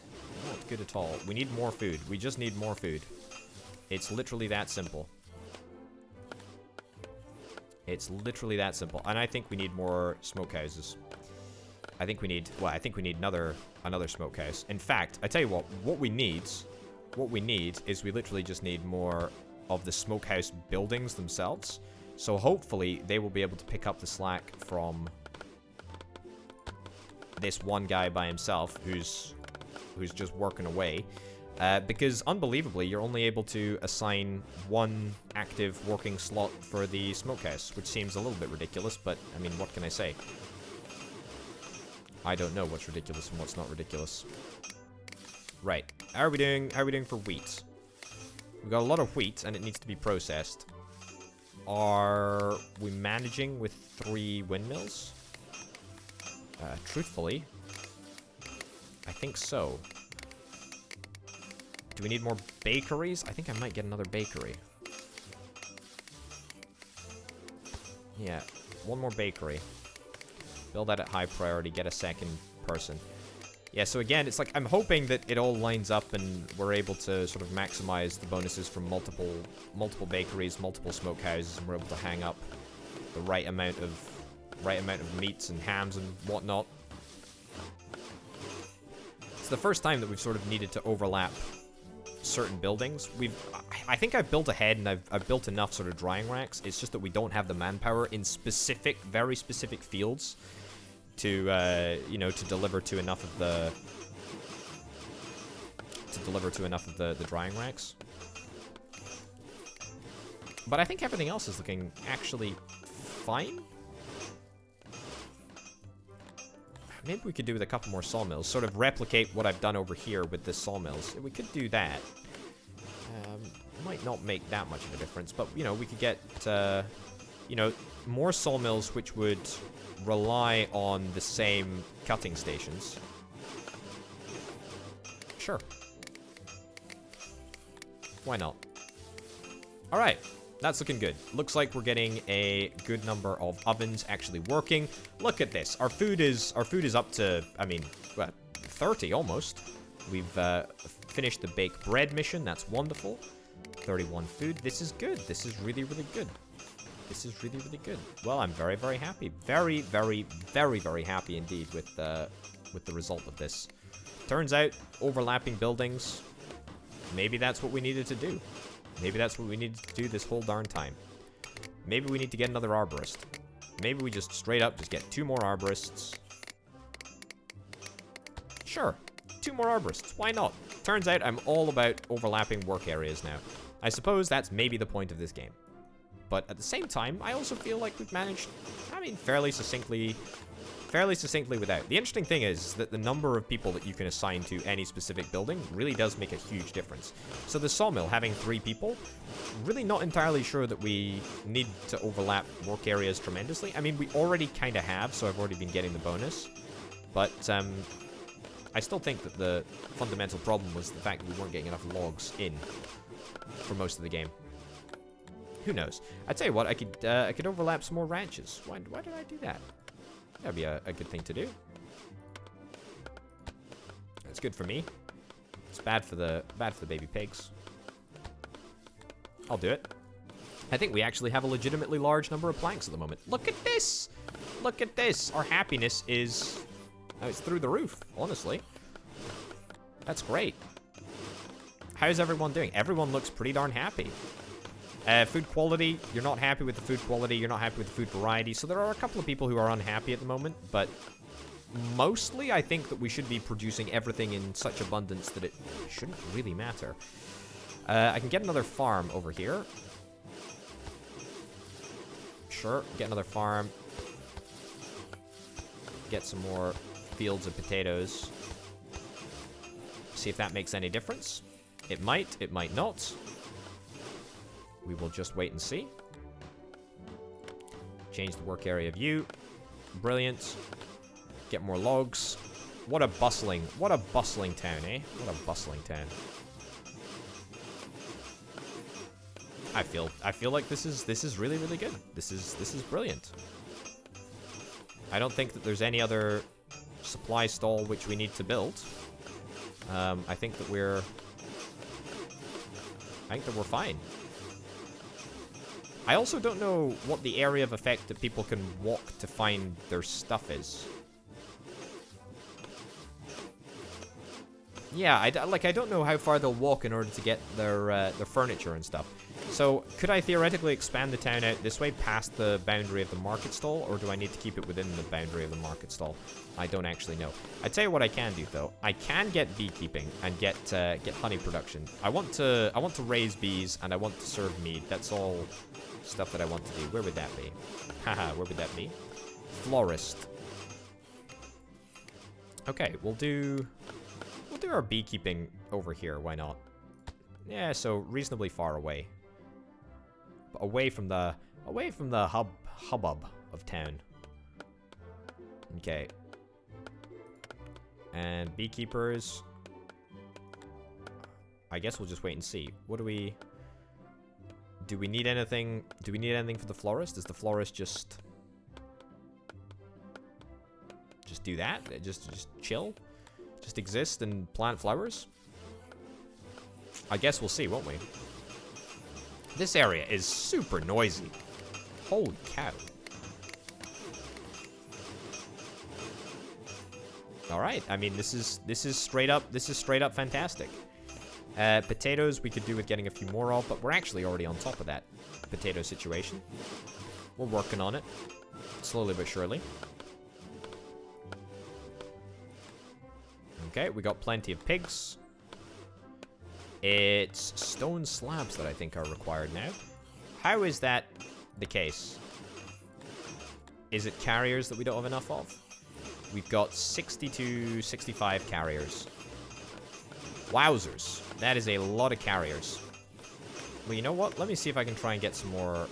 Not good at all. We need more food. We just need more food. It's literally that simple. It's literally that simple. And I think we need more smokehouses. I think we need another smokehouse. In fact, I tell you what we need is we literally just need more of the smokehouse buildings themselves. So hopefully they will be able to pick up the slack from this one guy by himself who's just working away. Because unbelievably, you're only able to assign one active working slot for the smokehouse, which seems a little bit ridiculous, but I mean, what can I say? I don't know what's ridiculous and what's not ridiculous. Right. How are we doing for wheat? We've got a lot of wheat, and it needs to be processed. Are we managing with 3 windmills? Truthfully, I think so. Do we need more bakeries? I think I might get another bakery. Yeah, one more bakery. Build that at high priority, get a second person. Yeah, so again, it's like I'm hoping that it all lines up and we're able to sort of maximize the bonuses from multiple bakeries, multiple smokehouses, and we're able to hang up the right amount of meats and hams and whatnot. It's the first time that we've sort of needed to overlap certain buildings. I think I've built ahead and I've built enough sort of drying racks. It's just that we don't have the manpower in specific, very specific fields to you know, to deliver to enough of the drying racks. But I think everything else is looking actually fine. Maybe we could do with a couple more sawmills, sort of replicate what I've done over here with the sawmills. We could do that. Might not make that much of a difference, but, you know, we could get, you know, more sawmills which would rely on the same cutting stations. Sure. Why not? Alright. That's looking good. Looks like we're getting a good number of ovens actually working. Look at this. Our food is up to, I mean, what, 30 almost. We've finished the baked bread mission. That's wonderful. 31 food. This is good. This is really, really good. This is really, really good. Well, I'm very, very happy. Very, very, very, very happy indeed with the result of this. Turns out, overlapping buildings, maybe that's what we needed to do. Maybe that's what we needed to do this whole darn time. Maybe we need to get another arborist. Maybe we just straight up just get 2 more arborists. Sure, 2 more arborists. Why not? Turns out I'm all about overlapping work areas now. I suppose that's maybe the point of this game. But at the same time, I also feel like we've managed, I mean, fairly succinctly without. The interesting thing is that the number of people that you can assign to any specific building really does make a huge difference. So the sawmill having 3 people, really not entirely sure that we need to overlap work areas tremendously. I mean, we already kind of have, so I've already been getting the bonus. But I still think that the fundamental problem was the fact that we weren't getting enough logs in for most of the game. Who knows? I tell you what, I could overlap some more ranches. Why did I do that? That'd be a good thing to do. It's good for me. It's bad for the baby pigs. I'll do it. I think we actually have a legitimately large number of planks at the moment. Look at this! Look at this! Our happiness is... Oh, it's through the roof, honestly. That's great. How's everyone doing? Everyone looks pretty darn happy. Food quality, you're not happy with the food quality, you're not happy with the food variety, so there are a couple of people who are unhappy at the moment, but mostly I think that we should be producing everything in such abundance that it shouldn't really matter. I can get another farm over here. Sure, get another farm. Get some more fields of potatoes. See if that makes any difference. It might not. We will just wait and see. Change the work area view. Brilliant. Get more logs. What a bustling town, eh? What a bustling town. I feel like this is really, really good. This is brilliant. I don't think that there's any other supply stall which we need to build. I think that we're fine. I also don't know what the area of effect that people can walk to find their stuff is. Yeah, I don't know how far they'll walk in order to get their furniture and stuff. So, could I theoretically expand the town out this way past the boundary of the market stall, or do I need to keep it within the boundary of the market stall? I don't actually know. I tell you what I can do though. I can get beekeeping and get honey production. I want to raise bees and I want to serve mead. That's all stuff that I want to do. Where would that be? Haha, where would that be? Florist. Okay, we'll do our beekeeping over here. Why not? Yeah, so reasonably far away. Away from the hubbub of town. Okay. And beekeepers. I guess we'll just wait and see. What do we need anything? Do we need anything for the florist? Does the florist just do that? Just chill? Just exist and plant flowers? I guess we'll see, won't we? This area is super noisy. Holy cow. Alright, I mean this is straight up fantastic. Potatoes we could do with getting a few more of, but we're actually already on top of that potato situation. We're working on it. Slowly but surely. Okay, we got plenty of pigs. It's stone slabs that I think are required now. How is that the case? Is it carriers that we don't have enough of? We've got 60 to 65 carriers. Wowzers. That is a lot of carriers. Well, you know what? Let me see if I can try and get some more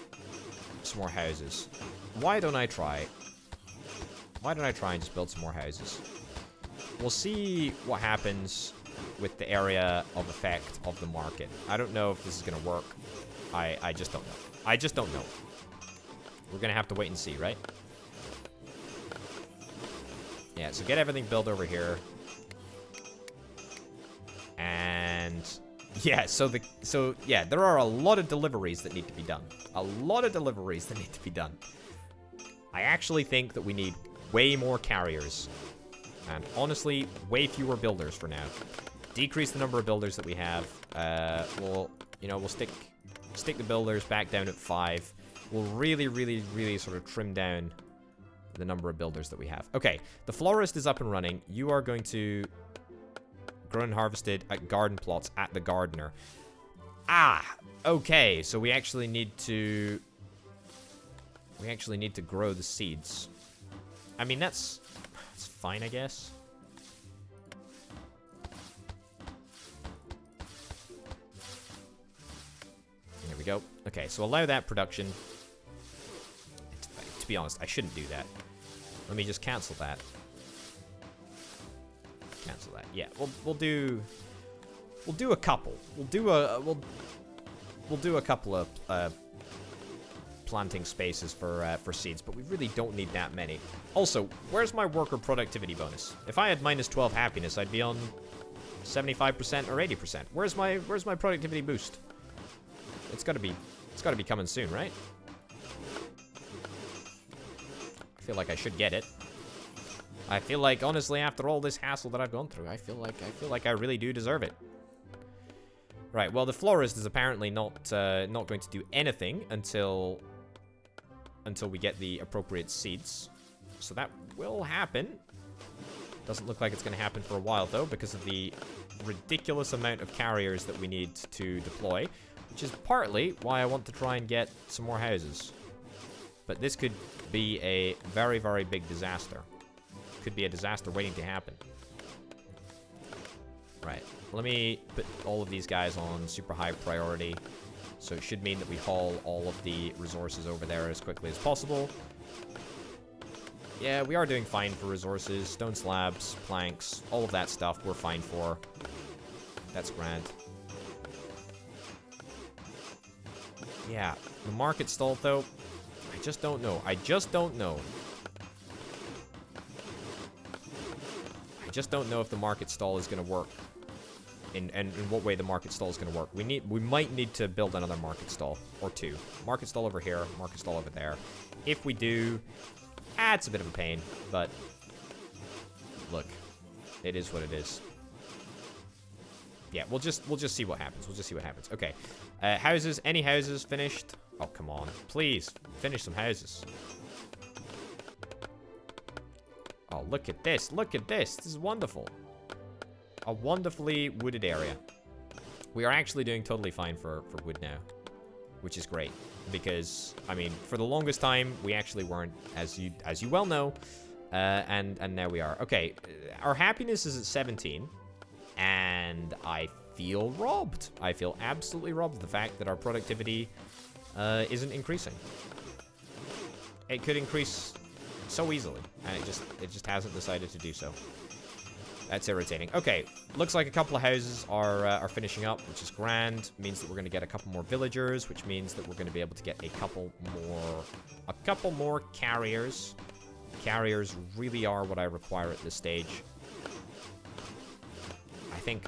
houses. Why don't I try and just build some more houses? We'll see what happens with the area of effect of the market. I don't know if this is going to work. I just don't know. I just don't know. We're going to have to wait and see, right? Yeah, so get everything built over here. And yeah, so yeah, there are a lot of deliveries that need to be done. A lot of deliveries that need to be done. I actually think that we need way more carriers. And honestly, way fewer builders for now. Decrease the number of builders that we have. We'll stick the builders back down at 5. We'll really sort of trim down the number of builders that we have. Okay, the florist is up and running. You are going to grown and harvested at garden plots at the gardener. Ah, okay. So we actually need to grow the seeds. I mean, that's fine, I guess. There we go. Okay, so allow that production. To be honest, I shouldn't do that. Let me just cancel that. Cancel that. Yeah, we'll do a couple. We'll do a couple of planting spaces for seeds, but we really don't need that many. Also, where's my worker productivity bonus? If I had -12 happiness, I'd be on 75% or 80%. Where's my productivity boost? It's gotta be coming soon, right? I feel like I should get it. I feel like, honestly, after all this hassle that I've gone through, I feel like I really do deserve it. Right, well, the florist is apparently not going to do anything until we get the appropriate seeds. So that will happen. Doesn't look like it's going to happen for a while, though, because of the ridiculous amount of carriers that we need to deploy, which is partly why I want to try and get some more houses. But this could be a very, very big disaster. Could be a disaster waiting to happen. Right. Let me put all of these guys on super high priority. So it should mean that we haul all of the resources over there as quickly as possible. Yeah, we are doing fine for resources. Stone slabs, planks, all of that stuff we're fine for. That's grand. Yeah, the market stall, though, I just don't know. I just don't know. I just don't know if the market stall is going to work. And in what way the market stall is going to work. We might need to build another market stall. Or two. Market stall over here, market stall over there. If we do... it's a bit of a pain, but... Look. It is what it is. Yeah, we'll just see what happens. We'll just see what happens. Okay. Houses. Any houses finished? Oh, come on. Please. Finish some houses. Oh, look at this. Look at this. This is wonderful. A wonderfully wooded area. We are actually doing totally fine for wood now. Which is great. Because, I mean, for the longest time, we actually weren't, as you well know. And now we are. Okay. Our happiness is at 17. And I feel robbed. I feel absolutely robbed of the fact that our productivity isn't increasing. It could increase so easily, and it just hasn't decided to do so. That's irritating. Okay, looks like a couple of houses are finishing up, which is grand. Means that we're going to get a couple more villagers, which means that we're going to be able to get a couple more carriers. Carriers really are what I require at this stage.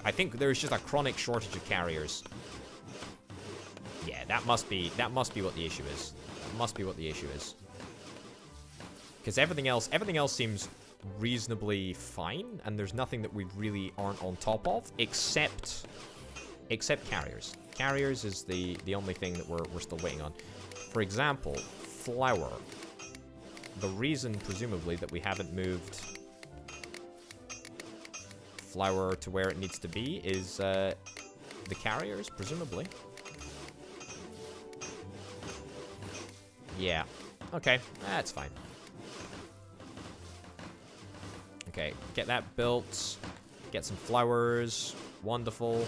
I think there's just a chronic shortage of carriers. Yeah, that must be what the issue is. That must be what the issue is. Because everything else seems reasonably fine, and there's nothing that we really aren't on top of, except carriers. Carriers is the only thing that we're still waiting on. For example, flour. The reason, presumably, that we haven't moved flour to where it needs to be is the carriers, presumably. Yeah. Okay, that's fine. Okay, get that built. Get some flowers. Wonderful.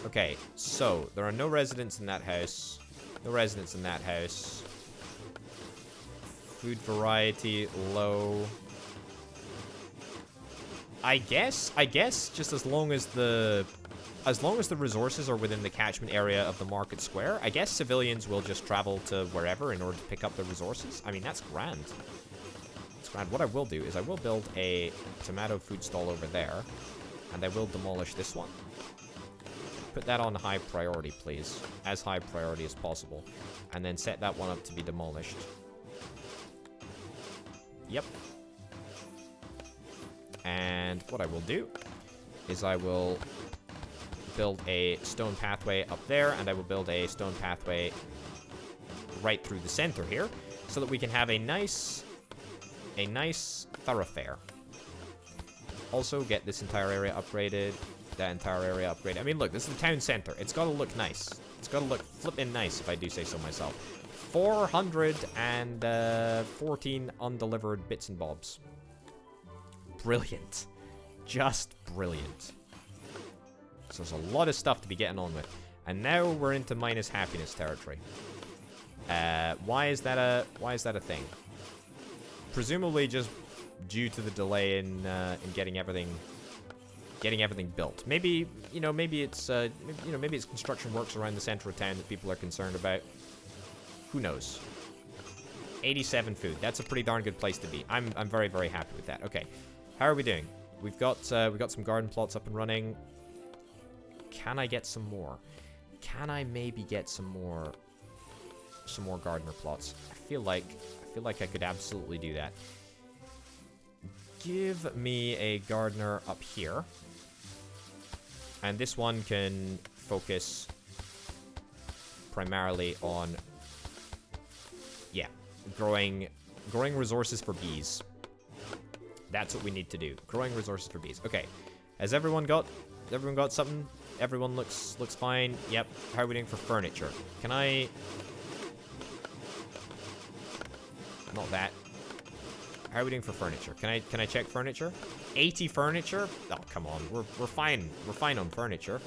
Okay, so there are no residents in that house. No residents in that house. Food variety low. I guess just as long as the resources are within the catchment area of the market square, I guess civilians will just travel to wherever in order to pick up the resources. I mean, that's grand. That's grand. What I will do is I will build a tomato food stall over there, and I will demolish this one. Put that on high priority, please. As high priority as possible. And then set that one up to be demolished. Yep. And what I will do is I will build a stone pathway up there, and I will build a stone pathway right through the center here, so that we can have a nice thoroughfare. Also, get this entire area upgraded, that entire area upgraded. I mean, look, this is the town center. It's got to look nice. It's got to look flippin' nice, if I do say so myself. 414 undelivered bits and bobs. Brilliant. Just brilliant. So there's a lot of stuff to be getting on with. And now we're into minus happiness territory. Why is that a thing? Presumably just due to the delay in getting everything built. Maybe it's construction works around the center of town that people are concerned about. Who knows? 87 food. That's a pretty darn good place to be. I'm very, very happy with that. Okay. How are we doing? We've got some garden plots up and running. Can I get some more? Can I maybe get some more gardener plots? I feel like I could absolutely do that. Give me a gardener up here. And this one can focus primarily on growing resources for bees. That's what we need to do. Growing resources for bees. Okay. Has everyone got something? Everyone looks fine. Yep. How are we doing for furniture? Can I... Not that. How are we doing for furniture? Can I check furniture? 80 furniture? Oh, come on. We're fine. We're fine on furniture.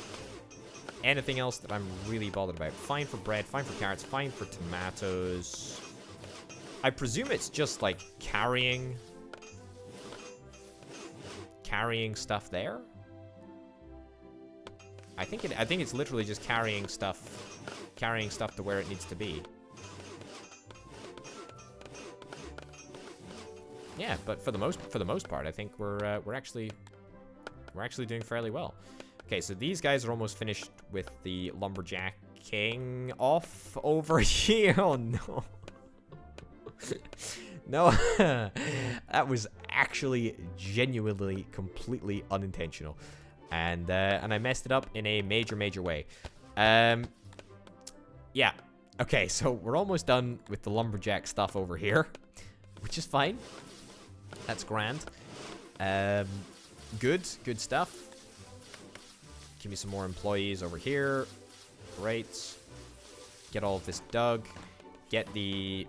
Anything else that I'm really bothered about? Fine for bread, fine for carrots, fine for tomatoes. I presume it's just, like, carrying stuff there. I think it's literally just carrying stuff to where it needs to be. Yeah, but for the most part, I think we're actually doing fairly well. Okay, so these guys are almost finished with the lumberjacking off over here. Oh no. No, that was actually genuinely completely unintentional. And I messed it up in a major way. Yeah. Okay, so we're almost done with the lumberjack stuff over here, which is fine. That's grand. Good stuff. Give me some more employees over here. Great. Get all of this dug. Get the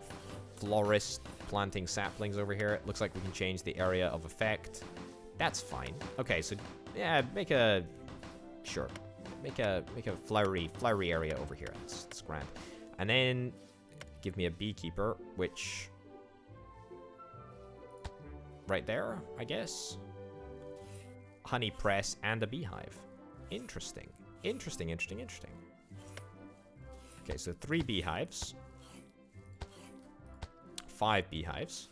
florist planting saplings over here. It looks like we can change the area of effect. That's fine. Okay, so yeah, make a flowery area over here. That's grand. And then give me a beekeeper, which right there, I guess. Honey press and a beehive. Interesting. Okay, so 3 beehives. 5 beehives.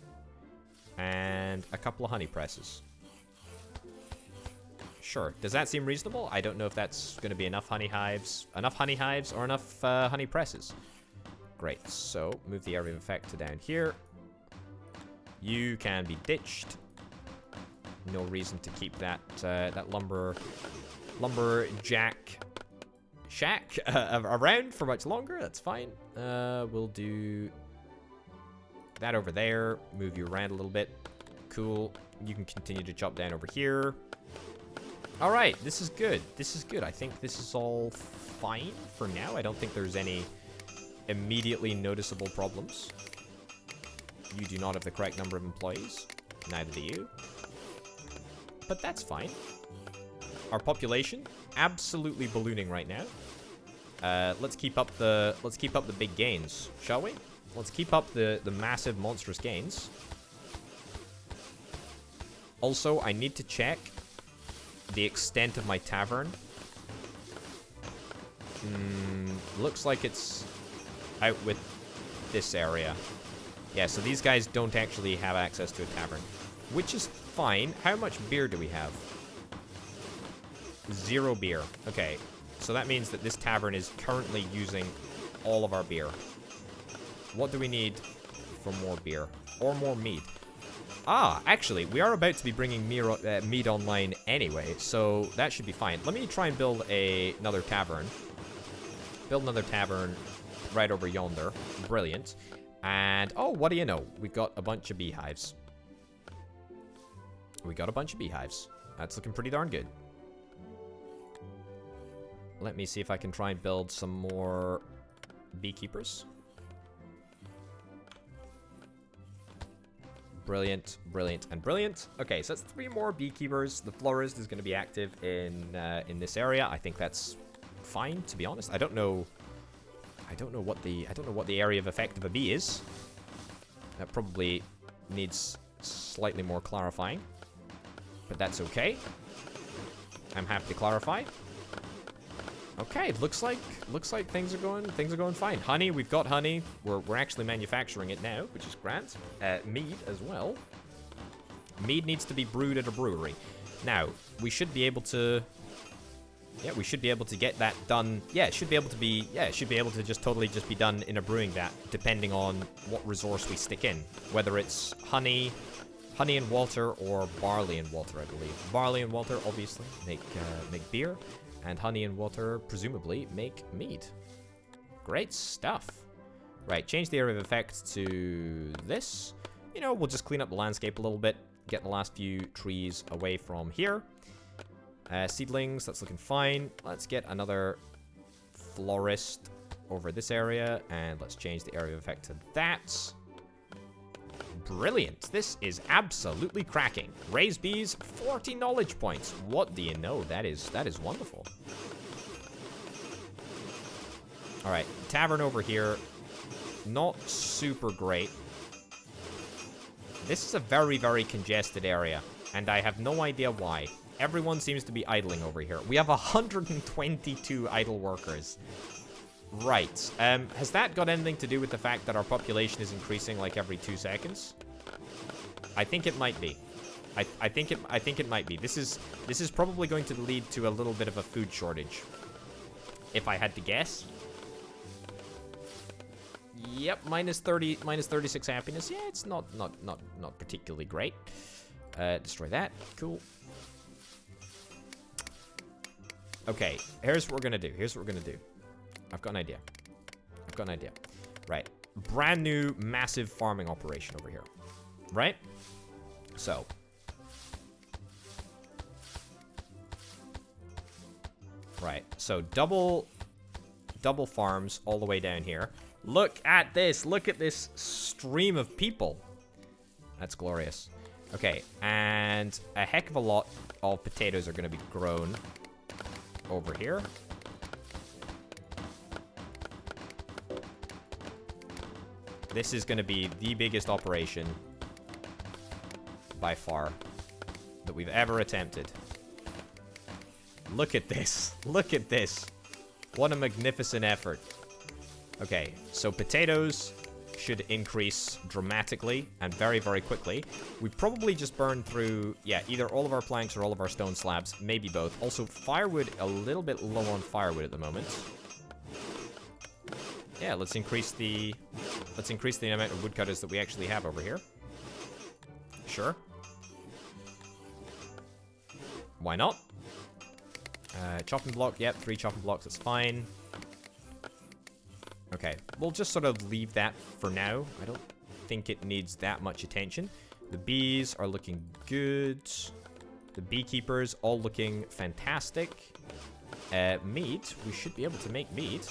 And a couple of honey presses. Sure. Does that seem reasonable? I don't know if that's going to be enough honey hives or enough honey presses. Great. So move the area of effect to down here. You can be ditched. No reason to keep that lumberjack shack around for much longer. That's fine. We'll do that over there. Move you around a little bit. Cool. You can continue to chop down over here. All right, this is good. I think this is all fine for now. I don't think there's any immediately noticeable problems. You do not have the correct number of employees. Neither do you. But that's fine. Our population absolutely ballooning right now. Let's keep up the big gains, shall we? Let's keep up the massive monstrous gains. Also, I need to check the extent of my tavern. Looks like it's out with this area. Yeah, so these guys don't actually have access to a tavern, which is fine. How much beer do we have? 0 beer. Okay, so that means that this tavern is currently using all of our beer. What do we need for more beer? Or more mead? Ah, actually, we are about to be bringing mead online anyway, so that should be fine. Let me try and build another tavern. Build another tavern right over yonder. Brilliant. And, oh, what do you know? We've got a bunch of beehives. That's looking pretty darn good. Let me see if I can try and build some more beekeepers. Brilliant. Okay, so that's 3 more beekeepers. The florist is going to be active in this area. I think that's fine, to be honest. I don't know what the area of effect of a bee is. That probably needs slightly more clarifying, but that's okay. I'm happy to clarify. Okay, looks like things are going fine. Honey, we've got honey. We're actually manufacturing it now, which is grand. Mead as well. Mead needs to be brewed at a brewery. Now, we should be able to. Yeah, we should be able to get that done. Yeah, it should be able to be. Yeah, it should be able to just totally be done in a brewing vat, depending on what resource we stick in. Whether it's honey and water, or barley and water, I believe. Barley and water obviously make beer. And honey and water, presumably, make mead. Great stuff. Right, change the area of effect to this. You know, we'll just clean up the landscape a little bit. Get the last few trees away from here. Seedlings, that's looking fine. Let's get another florist over this area. And let's change the area of effect to that. Brilliant. This is absolutely cracking. Raise bees, 40 knowledge points. What do you know? That is wonderful. All right, tavern over here. Not super great. This is a very, very congested area, and I have no idea why. Everyone seems to be idling over here. We have 122 idle workers. Right. Has that got anything to do with the fact that our population is increasing like every 2 seconds? I think it might be. I think it might be. This is probably going to lead to a little bit of a food shortage, if I had to guess. Yep, minus 36 happiness. Yeah, it's not particularly great. Destroy that. Cool. Okay, here's what we're gonna do. I've got an idea. Right. Brand new massive farming operation over here. Right? So. Right. So double farms all the way down here. Look at this. Look at this stream of people. That's glorious. Okay, and a heck of a lot of potatoes are going to be grown over here. This is going to be the biggest operation by far that we've ever attempted. Look at this. Look at this. What a magnificent effort. Okay, so potatoes should increase dramatically and very, very quickly. We probably just burned through, yeah, either all of our planks or all of our stone slabs, maybe both. Also, firewood, a little bit low on firewood at the moment. Yeah, let's increase the amount of woodcutters that we actually have over here. Sure. Why not? Chopping block, yep, 3 chopping blocks, that's fine. Okay, we'll just sort of leave that for now. I don't think it needs that much attention. The bees are looking good. The beekeepers all looking fantastic. Mead, we should be able to make mead.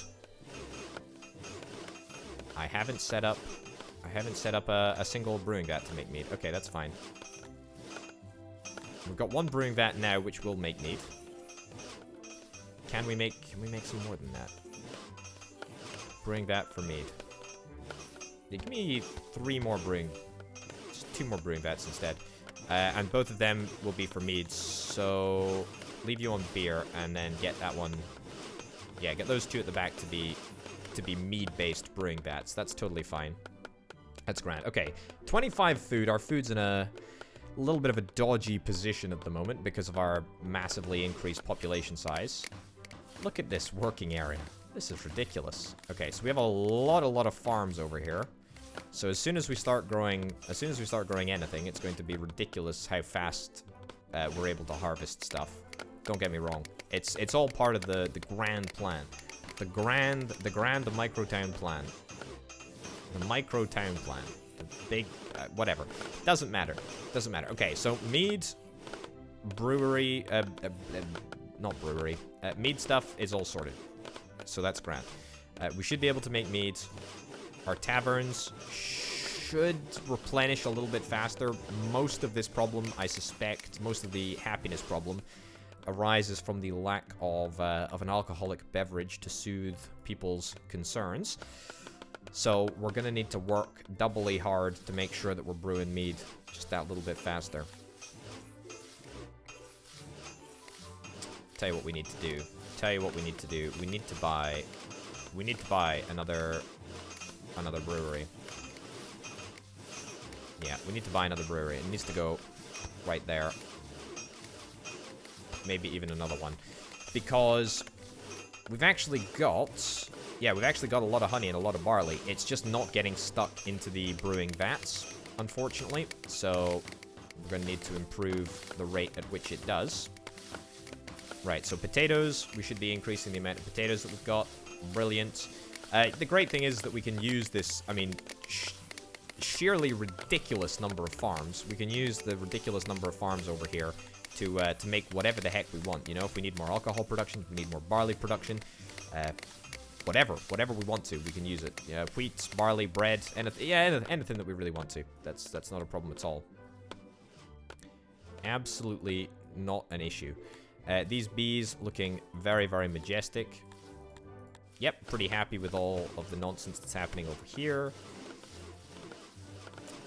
I haven't set up a single brewing vat to make mead. Okay, that's fine. We've got 1 brewing vat now, which will make mead. Can we make some more than that? Brewing vat for mead. Yeah, give me 3 more brewing, just 2 more brewing vats instead, and both of them will be for mead. So leave you on beer, and then get that one. Yeah, get those 2 at the back to be mead-based brewing vats. That's totally fine. That's grand. Okay, 25 food. Our food's in a little bit of a dodgy position at the moment because of our massively increased population size. Look at this working area. This is ridiculous. Okay, so we have a lot of farms over here. So as soon as we start growing anything, it's going to be ridiculous how fast we're able to harvest stuff. Don't get me wrong. It's all part of the grand plan. The MicroTown plan. The MicroTown plan. The big whatever. Doesn't matter. Doesn't matter. Okay, so mead, brewery, not brewery. Mead stuff is all sorted. So that's grand. We should be able to make mead. Our taverns should replenish a little bit faster. Most of this problem, I suspect, most of the happiness problem arises from the lack of an alcoholic beverage to soothe people's concerns. So we're going to need to work doubly hard to make sure that we're brewing mead just that little bit faster. Tell you what we need to do. We need to buy another brewery. Yeah, we need to buy another brewery. It needs to go right there. Maybe even another one. Because we've actually got a lot of honey and a lot of barley. It's just not getting stuck into the brewing vats, unfortunately. So we're going to need to improve the rate at which it does. Right, so potatoes, we should be increasing the amount of potatoes that we've got. Brilliant. The great thing is that we can use this, I mean, sheerly ridiculous number of farms. We can use the ridiculous number of farms over here to make whatever the heck we want. You know, if we need more alcohol production, if we need more barley production, whatever we want to, we can use it. You know, wheat, barley, bread, anything, yeah, anything that we really want to. That's not a problem at all. Absolutely not an issue. These bees looking very, very majestic. Yep, pretty happy with all of the nonsense that's happening over here.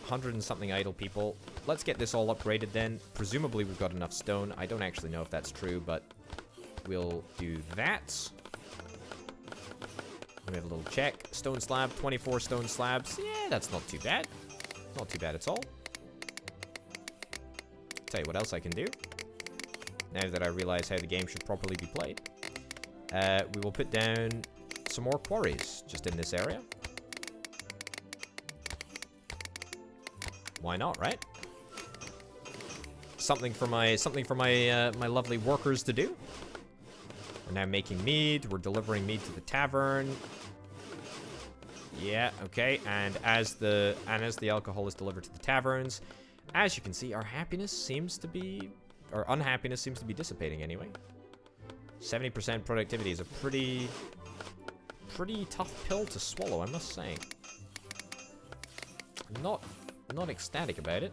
100 and something idle people. Let's get this all upgraded then. Presumably we've got enough stone. I don't actually know if that's true, but we'll do that. Let me have a little check. Stone slab, 24 stone slabs. Yeah, that's not too bad. Not too bad at all. Tell you what else I can do. Now that I realize how the game should properly be played. We will put down some more quarries just in this area. Why not, right? Something for my my lovely workers to do. We're now making mead. We're delivering mead to the tavern. Yeah, okay. And as the alcohol is delivered to the taverns, as you can see, our happiness seems to be, or unhappiness seems to be dissipating anyway. 70% productivity is a pretty tough pill to swallow, I must say. I'm not ecstatic about it.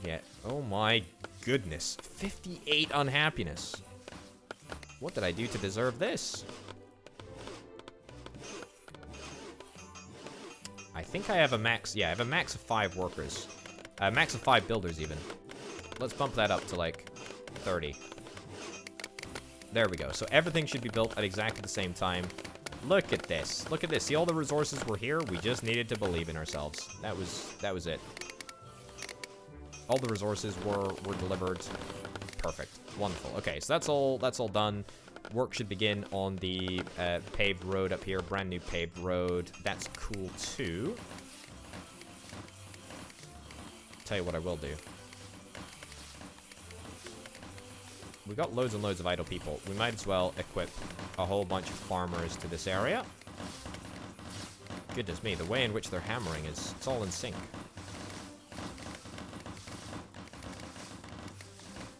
Yeah. Oh my goodness. 58 unhappiness. What did I do to deserve this? I think I have a max. Yeah, I have a max of 5 workers. Max of 5 builders even. Let's bump that up to like 30. There we go. So everything should be built at exactly the same time. Look at this. Look at this. See, all the resources were here. We just needed to believe in ourselves. That was it. All the resources were delivered. Perfect. Wonderful. Okay, so that's all done. Work should begin on the paved road up here. Brand new paved road. That's cool too. Tell you what I will do. We got loads and loads of idle people. We might as well equip a whole bunch of farmers to this area. Goodness me, the way in which they're hammering is, it's all in sync.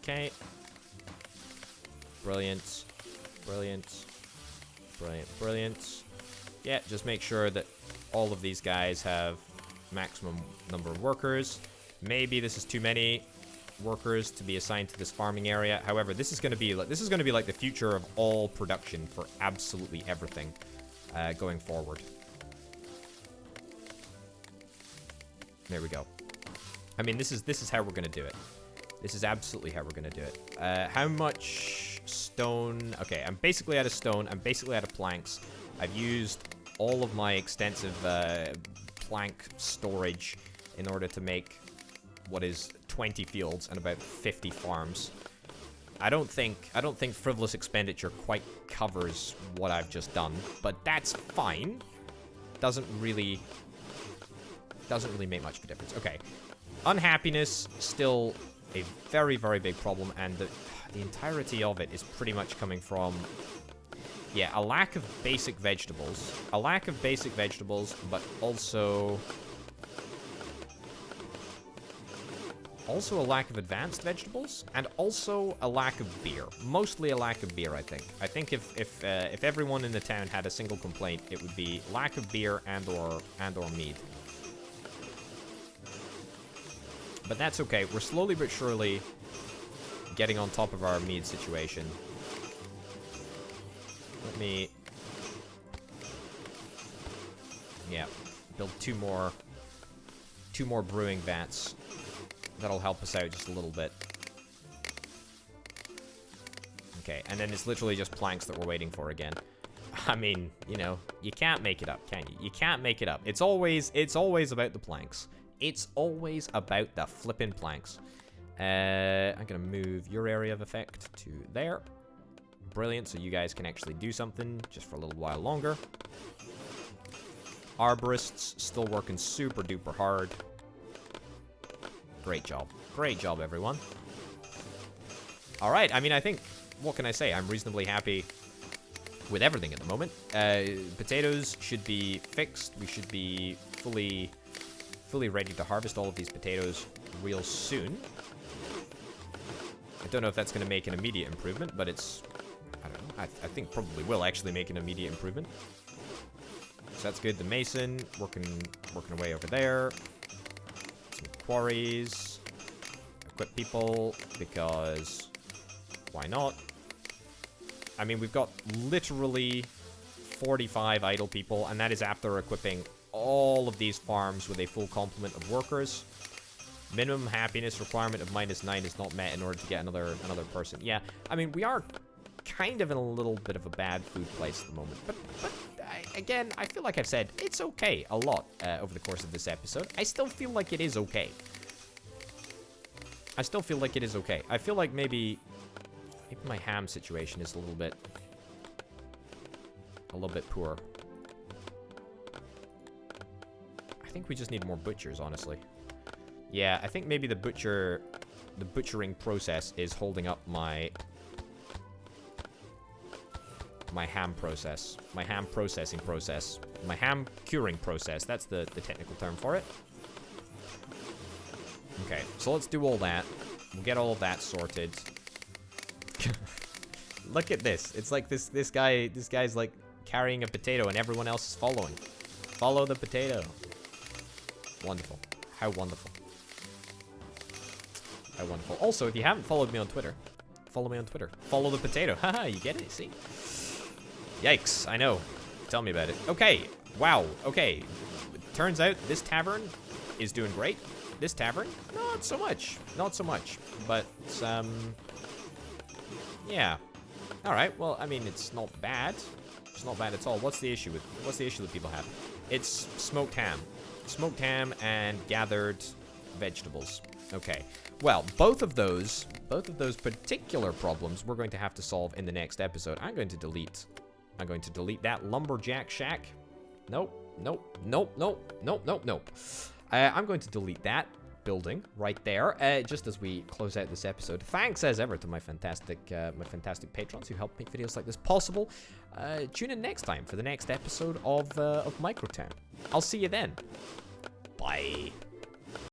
Okay. Brilliant. Brilliant. Brilliant. Brilliant. Yeah, just make sure that all of these guys have maximum number of workers. Maybe this is too many workers to be assigned to this farming area. However, this is going to be like the future of all production for absolutely everything going forward. There we go. I mean, this is how we're going to do it. This is absolutely how we're going to do it. How much stone? Okay, I'm basically out of stone. I'm basically out of planks. I've used all of my extensive plank storage in order to make what is 20 fields and about 50 farms. I don't think frivolous expenditure quite covers what I've just done, but that's fine. Doesn't really make much of a difference. Okay. Unhappiness still a very, very big problem, and the entirety of it is pretty much coming from, yeah, a lack of basic vegetables. A lack of basic vegetables, but also a lack of advanced vegetables, and also a lack of beer. Mostly a lack of beer, I think. I think if everyone in the town had a single complaint, it would be lack of beer and or mead. But that's okay. We're slowly but surely getting on top of our mead situation. Let me, yeah, build two more brewing vats. That'll help us out just a little bit. Okay, and then it's literally just planks that we're waiting for again. I mean, you know, you can't make it up, can you? You can't make it up. It's always about the planks. It's always about the flippin' planks. I'm gonna move your area of effect to there. Brilliant, so you guys can actually do something just for a little while longer. Arborists still working super duper hard. Great job. Great job, everyone. Alright, I mean, I think, what can I say? I'm reasonably happy with everything at the moment. Potatoes should be fixed. We should be fully ready to harvest all of these potatoes real soon. I don't know if that's going to make an immediate improvement, but it's, I don't know, I think probably will actually make an immediate improvement. So that's good. The mason working away over there. Some quarries. Equip people, because why not? I mean, we've got literally 45 idle people, and that is after equipping all of these farms with a full complement of workers. Minimum happiness requirement of -9 is not met in order to get another person. Yeah, I mean, we are kind of in a little bit of a bad food place at the moment. But again, I feel like I've said it's okay a lot over the course of this episode. I still feel like it is okay. I still feel like it is okay. I feel like maybe my ham situation is a little bit poor. I think we just need more butchers, honestly. Yeah, I think maybe the butchering process is holding up my ham process. My ham processing process. My ham curing process. That's the technical term for it. Okay, so let's do all that. We'll get all of that sorted. Look at this. It's like this guy's like carrying a potato and everyone else is following. Follow the potato. Wonderful. How wonderful. How wonderful. Also, if you haven't followed me on Twitter, follow me on Twitter. Follow the potato. Haha, you get it? See? Yikes, I know. Tell me about it. Okay, wow, okay. Turns out this tavern is doing great. This tavern, not so much. Not so much. But, yeah. Alright, well, I mean, it's not bad. It's not bad at all. What's the issue that people have? It's smoked ham. Smoked ham and gathered vegetables. Okay. Well, both of those particular problems we're going to have to solve in the next episode. I'm going to delete that lumberjack shack. Nope. I'm going to delete that building right there, just as we close out this episode. Thanks as ever to my fantastic patrons who help make videos like this possible. Tune in next time for the next episode of MicroTown. I'll see you then. Bye.